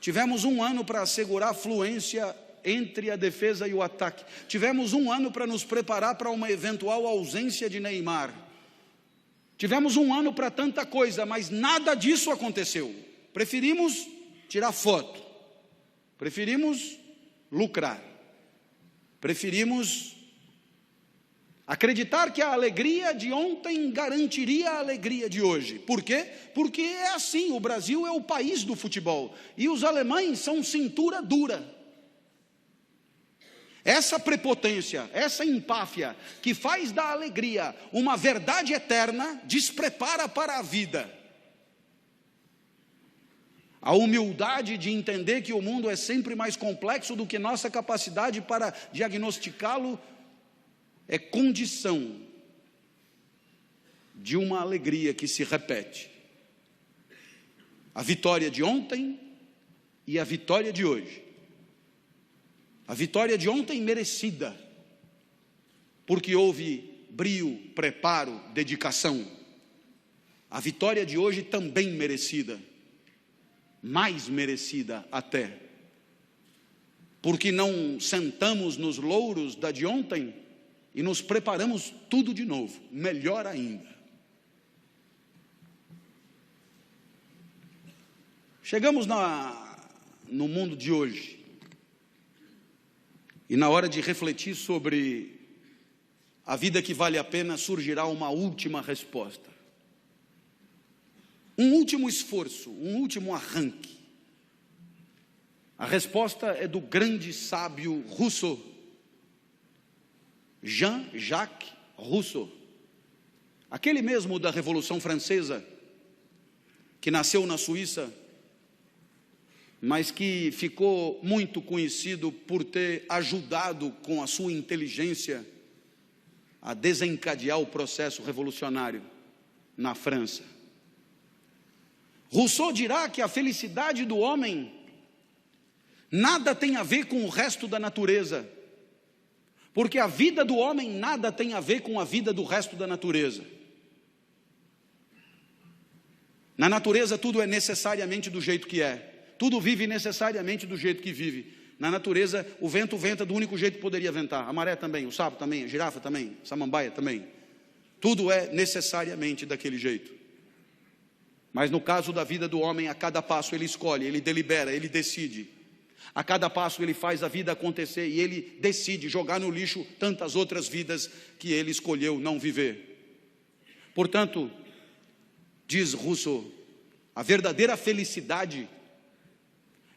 S2: Tivemos um ano para assegurar fluência entre a defesa e o ataque. Tivemos um ano para nos preparar para uma eventual ausência de Neymar. Tivemos um ano para tanta coisa, mas nada disso aconteceu. Preferimos tirar foto. Preferimos lucrar. Preferimos acreditar que a alegria de ontem garantiria a alegria de hoje. Por quê? Porque é assim, o Brasil é o país do futebol, e os alemães são cintura dura. Essa prepotência, essa empáfia, que faz da alegria uma verdade eterna, desprepara para a vida. A humildade de entender que o mundo é sempre mais complexo do que nossa capacidade para diagnosticá-lo é condição de uma alegria que se repete. A vitória de ontem e a vitória de hoje. A vitória de ontem merecida, porque houve brio, preparo, dedicação. A vitória de hoje também merecida, mais merecida até, porque não sentamos nos louros da de ontem e nos preparamos tudo de novo, melhor ainda. Chegamos no mundo de hoje, e na hora de refletir sobre a vida que vale a pena, surgirá uma última resposta. Um último esforço, um último arranque. A resposta é do grande sábio Rousseau, Jean-Jacques Rousseau. Aquele mesmo da Revolução Francesa, que nasceu na Suíça, mas que ficou muito conhecido por ter ajudado com a sua inteligência a desencadear o processo revolucionário na França. Rousseau dirá que a felicidade do homem nada tem a ver com o resto da natureza, porque a vida do homem nada tem a ver com a vida do resto da natureza. Na natureza tudo é necessariamente do jeito que é. Tudo vive necessariamente do jeito que vive. Na natureza, o vento venta do único jeito que poderia ventar. A maré também, o sapo também, a girafa também, a samambaia também. Tudo é necessariamente daquele jeito. Mas no caso da vida do homem, a cada passo ele escolhe, ele delibera, ele decide. A cada passo ele faz a vida acontecer e ele decide jogar no lixo tantas outras vidas que ele escolheu não viver. Portanto, diz Rousseau, a verdadeira felicidade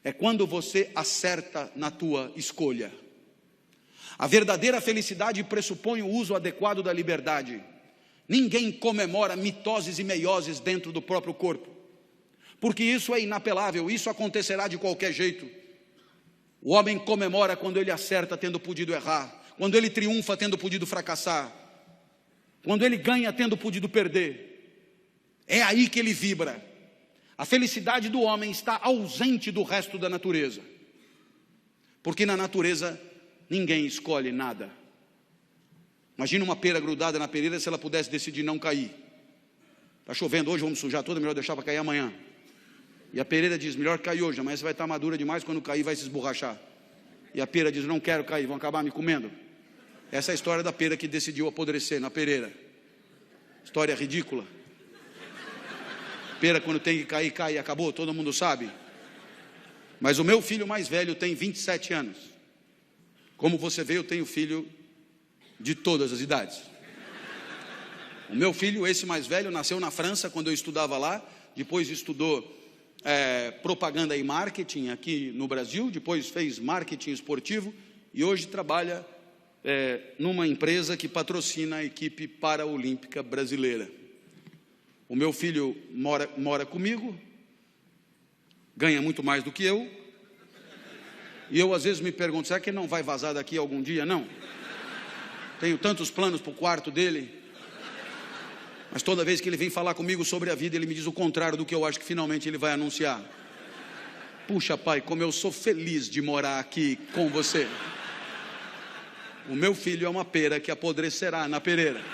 S2: é quando você acerta na tua escolha. A verdadeira felicidade pressupõe o uso adequado da liberdade. Ninguém comemora mitoses e meioses dentro do próprio corpo, porque isso é inapelável, isso acontecerá de qualquer jeito. O homem comemora quando ele acerta tendo podido errar, quando ele triunfa tendo podido fracassar, quando ele ganha tendo podido perder. É aí que ele vibra. A felicidade do homem está ausente do resto da natureza, porque na natureza ninguém escolhe nada. Imagina uma pera grudada na pereira se ela pudesse decidir não cair. Está chovendo hoje, vamos sujar toda, melhor deixar para cair amanhã. E a pereira diz, melhor cair hoje, amanhã você vai estar madura demais, quando cair vai se esborrachar. E a pera diz, não quero cair, vão acabar me comendo. Essa é a história da pera que decidiu apodrecer na pereira. História ridícula. Pera quando tem que cair, cai, acabou, todo mundo sabe. Mas o meu filho mais velho tem 27 anos. Como você vê, eu tenho filho de todas as idades. O meu filho, esse mais velho, nasceu na França quando eu estudava lá, depois estudou propaganda e marketing aqui no Brasil, depois fez marketing esportivo e hoje trabalha numa empresa que patrocina a equipe paraolímpica brasileira. O meu filho mora comigo, ganha muito mais do que eu, e eu às vezes me pergunto, será que ele não vai vazar daqui algum dia? Não. Tenho tantos planos para o quarto dele, mas toda vez que ele vem falar comigo sobre a vida, ele me diz o contrário do que eu acho que finalmente ele vai anunciar. Puxa, pai, como eu sou feliz de morar aqui com você. O meu filho é uma pera que apodrecerá na pereira.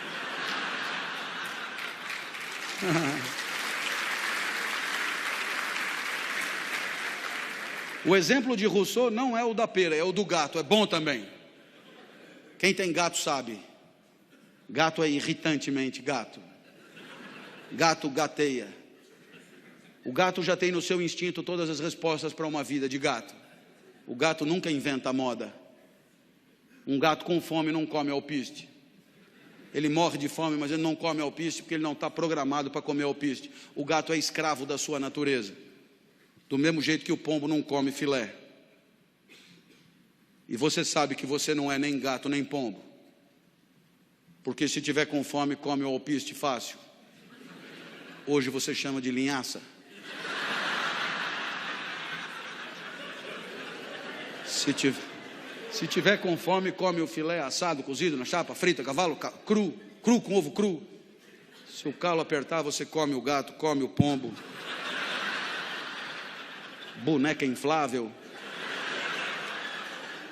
S2: O exemplo de Rousseau não é o da pera, é o do gato, é bom também. Quem tem gato sabe. Gato é irritantemente gato. Gato gateia. O gato já tem no seu instinto todas as respostas para uma vida de gato. O gato nunca inventa moda. Um gato com fome não come alpiste. Ele morre de fome, mas ele não come alpiste porque ele não está programado para comer alpiste. O gato é escravo da sua natureza. Do mesmo jeito que o pombo não come filé. E você sabe que você não é nem gato nem pombo. Porque se tiver com fome, come o alpiste fácil. Hoje você chama de linhaça. Se tiver com fome, come o filé assado, cozido na chapa, frita, cavalo, cru com ovo cru. Se o calo apertar, você come o gato, come o pombo. Boneca inflável.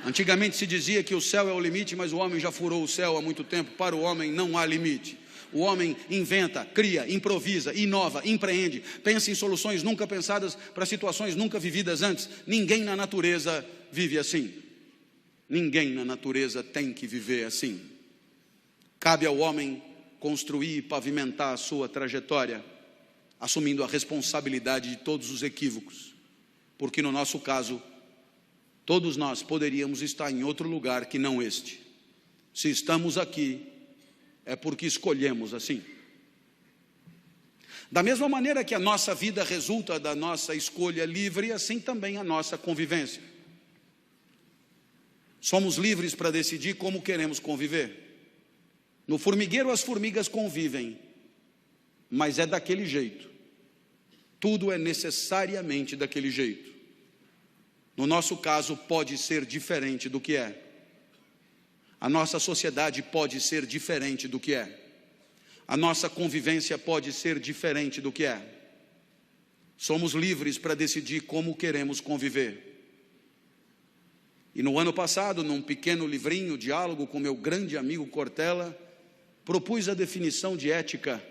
S2: Antigamente se dizia que o céu é o limite, mas o homem já furou o céu há muito tempo. Para o homem não há limite. O homem inventa, cria, improvisa, inova, empreende, pensa em soluções nunca pensadas para situações nunca vividas antes. Ninguém na natureza vive assim. Ninguém na natureza tem que viver assim. Cabe ao homem construir e pavimentar a sua trajetória, assumindo a responsabilidade de todos os equívocos. Porque no nosso caso, todos nós poderíamos estar em outro lugar que não este. Se estamos aqui, é porque escolhemos assim. Da mesma maneira que a nossa vida resulta da nossa escolha livre, assim também a nossa convivência. Somos livres para decidir como queremos conviver. No formigueiro as formigas convivem, mas é daquele jeito. Tudo é necessariamente daquele jeito. No nosso caso, pode ser diferente do que é. A nossa sociedade pode ser diferente do que é. A nossa convivência pode ser diferente do que é. Somos livres para decidir como queremos conviver. E no ano passado, num pequeno livrinho, diálogo com meu grande amigo Cortella, propus a definição de ética: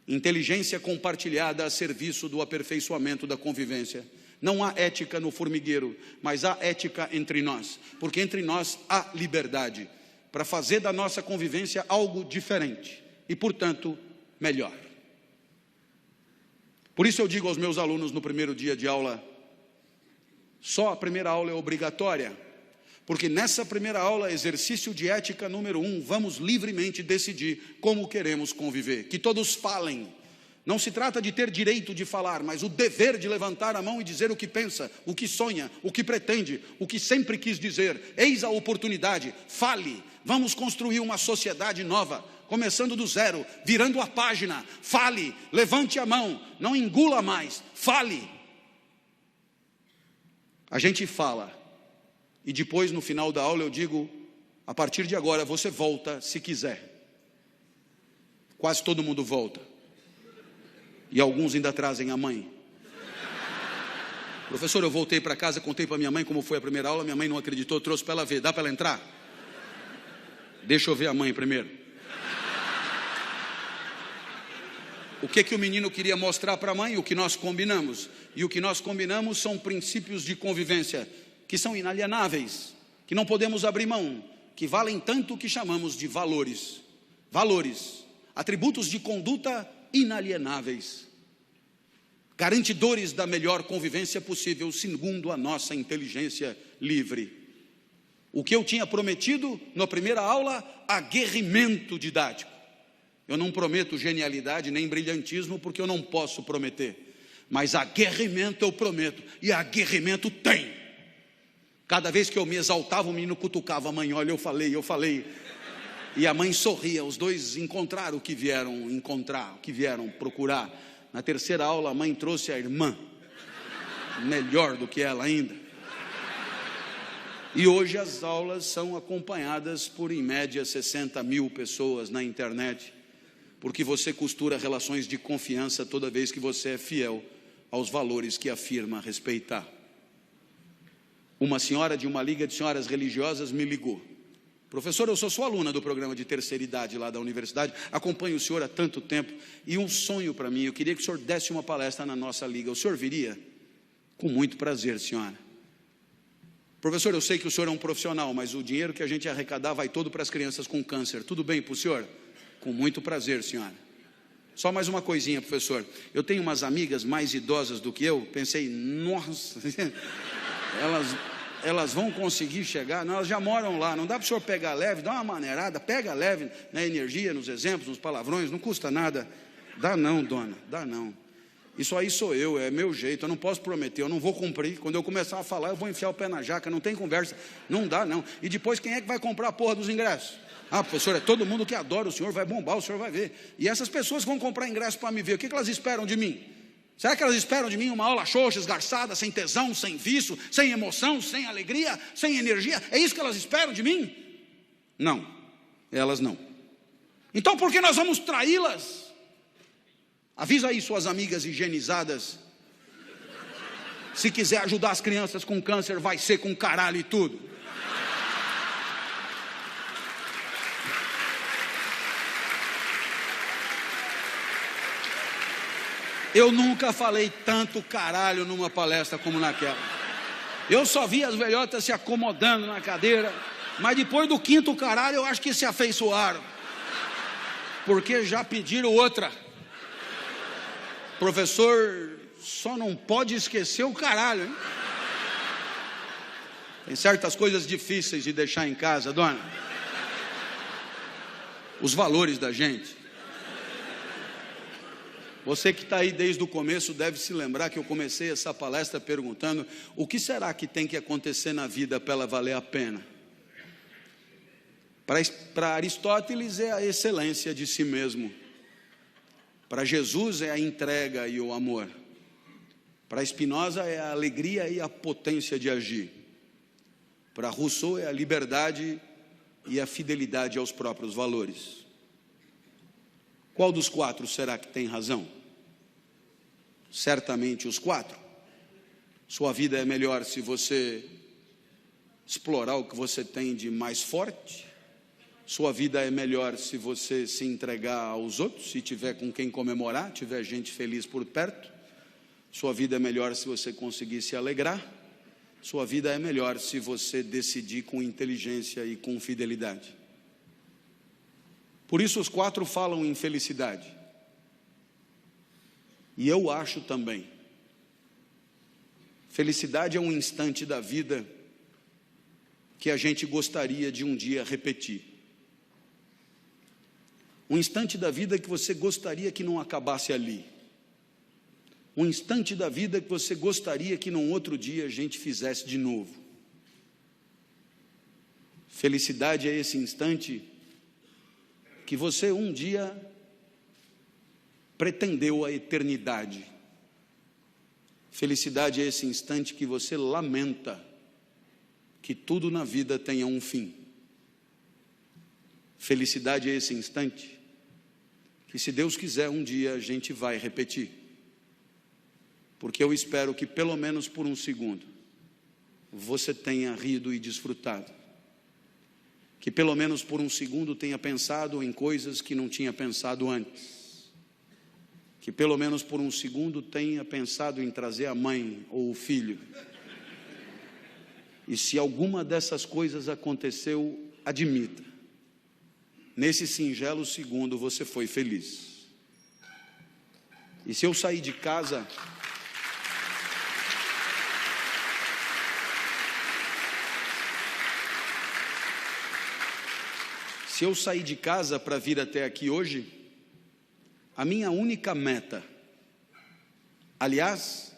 S2: inteligência compartilhada a serviço do aperfeiçoamento da convivência. Não há ética no formigueiro, mas há ética entre nós, porque entre nós há liberdade para fazer da nossa convivência algo diferente e, portanto, melhor. Por isso eu digo aos meus alunos no primeiro dia de aula: só a primeira aula é obrigatória, porque nessa primeira aula, exercício de ética número 1, vamos livremente decidir como queremos conviver. Que todos falem. Não se trata de ter direito de falar, mas o dever de levantar a mão e dizer o que pensa, o que sonha, o que pretende, o que sempre quis dizer. Eis a oportunidade, fale. Vamos construir uma sociedade nova, começando do zero, virando a página. Fale, levante a mão, não engula mais, fale. A gente fala, e depois no final da aula eu digo: a partir de agora você volta se quiser. Quase todo mundo volta. E alguns ainda trazem a mãe. Professor, eu voltei para casa, contei para minha mãe como foi a primeira aula, minha mãe não acreditou, trouxe para ela ver. Dá para ela entrar? Deixa eu ver a mãe primeiro. O que o menino queria mostrar para a mãe? O que nós combinamos. E o que nós combinamos são princípios de convivência, que são inalienáveis, que não podemos abrir mão, que valem tanto que chamamos de valores. Valores, atributos de conduta inalienáveis, garantidores da melhor convivência possível, segundo a nossa inteligência livre. O que eu tinha prometido na primeira aula: aguerrimento didático. Eu não prometo genialidade nem brilhantismo, porque eu não posso prometer, mas aguerrimento eu prometo, e aguerrimento tem. Cada vez que eu me exaltava, o menino cutucava a mãe: olha, eu falei. E a mãe sorria. Os dois encontraram o que vieram encontrar, o que vieram procurar. Na terceira aula, a mãe trouxe a irmã, melhor do que ela ainda. E hoje as aulas são acompanhadas por, em média, 60 mil pessoas na internet, porque você costura relações de confiança toda vez que você é fiel aos valores que afirma respeitar. Uma senhora de uma liga de senhoras religiosas me ligou: professor, eu sou sua aluna do programa de terceira idade lá da universidade, acompanho o senhor há tanto tempo, e um sonho para mim, eu queria que o senhor desse uma palestra na nossa liga. O senhor viria? Com muito prazer, senhora. Professor, eu sei que o senhor é um profissional, mas o dinheiro que a gente arrecadar vai todo para as crianças com câncer. Tudo bem para o senhor? Com muito prazer, senhora. Só mais uma coisinha, professor. Eu tenho umas amigas mais idosas do que eu. Pensei, nossa, elas vão conseguir chegar? Não, elas já moram lá, não dá para o senhor pegar leve, dá uma maneirada, pega leve na energia, nos exemplos, nos palavrões, não custa nada. Dá não, dona, dá não. Isso aí sou eu, é meu jeito, eu não posso prometer, eu não vou cumprir. Quando eu começar a falar, eu vou enfiar o pé na jaca, não tem conversa, não dá não. E depois quem é que vai comprar a porra dos ingressos? Ah, professor, é todo mundo que adora o senhor, vai bombar, o senhor vai ver. E essas pessoas que vão comprar ingresso para me ver, o que elas esperam de mim? Será que elas esperam de mim uma aula xoxa, esgarçada, sem tesão, sem vício, sem emoção, sem alegria, sem energia? É isso que elas esperam de mim? Não, elas não. Então por que nós vamos traí-las? Avisa aí suas amigas higienizadas. Se quiser ajudar as crianças com câncer, vai ser com caralho e tudo. Eu nunca falei tanto caralho numa palestra como naquela. Eu só vi as velhotas se acomodando na cadeira, mas depois do quinto caralho eu acho que se afeiçoaram, porque já pediram outra. Professor, só não pode esquecer o caralho, hein? Tem certas coisas difíceis de deixar em casa, dona. Os valores da gente. Você que está aí desde o começo deve se lembrar que eu comecei essa palestra perguntando: o que será que tem que acontecer na vida para ela valer a pena? Para Aristóteles é a excelência de si mesmo. Para Jesus é a entrega e o amor. Para Spinoza é a alegria e a potência de agir. Para Rousseau é a liberdade e a fidelidade aos próprios valores. Qual dos quatro será que tem razão? Certamente os quatro. Sua vida é melhor se você explorar o que você tem de mais forte. Sua vida é melhor se você se entregar aos outros, se tiver com quem comemorar, tiver gente feliz por perto. Sua vida é melhor se você conseguir se alegrar. Sua vida é melhor se você decidir com inteligência e com fidelidade. Por isso os quatro falam em felicidade. E eu acho também. Felicidade é um instante da vida que a gente gostaria de um dia repetir. Um instante da vida que você gostaria que não acabasse ali. Um instante da vida que você gostaria que num outro dia a gente fizesse de novo. Felicidade é esse instante que você um dia pretendeu a eternidade. Felicidade é esse instante que você lamenta que tudo na vida tenha um fim. Felicidade é esse instante que, se Deus quiser, um dia a gente vai repetir. Porque eu espero que pelo menos por um segundo você tenha rido e desfrutado. Que pelo menos por um segundo tenha pensado em coisas que não tinha pensado antes. Que pelo menos por um segundo tenha pensado em trazer a mãe ou o filho. E se alguma dessas coisas aconteceu, admita. Nesse singelo segundo você foi feliz. E se eu sair de casa, para vir até aqui hoje, a minha única meta, aliás,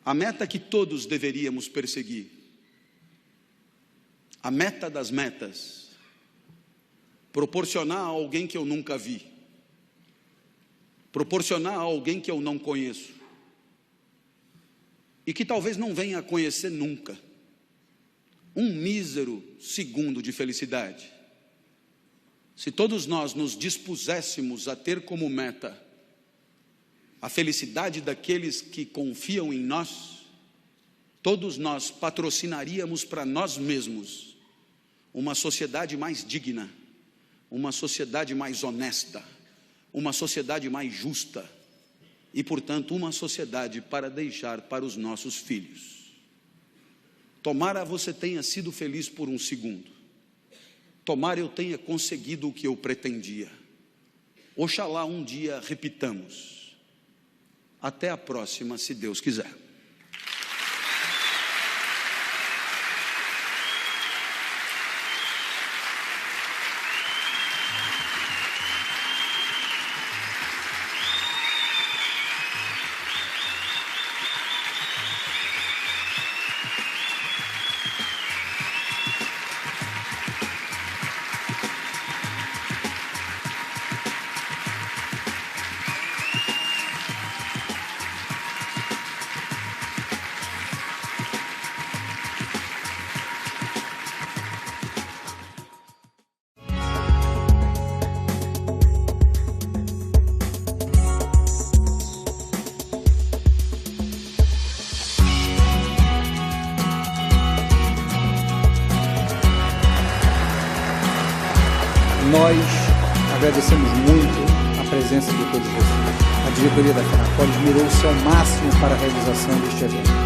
S2: a meta que todos deveríamos perseguir, a meta das metas, proporcionar a alguém que eu nunca vi, proporcionar a alguém que eu não conheço, e que talvez não venha a conhecer nunca, um mísero segundo de felicidade. Se todos nós nos dispuséssemos a ter como meta a felicidade daqueles que confiam em nós, todos nós patrocinaríamos para nós mesmos uma sociedade mais digna, uma sociedade mais honesta, uma sociedade mais justa e, portanto, uma sociedade para deixar para os nossos filhos. Tomara você tenha sido feliz por um segundo. Tomara eu tenha conseguido o que eu pretendia. Oxalá um dia repitamos. Até a próxima, se Deus quiser.
S3: Nós agradecemos muito a presença de todos vocês. A diretoria da FENACOL esmerou-se ao máximo para a realização deste evento.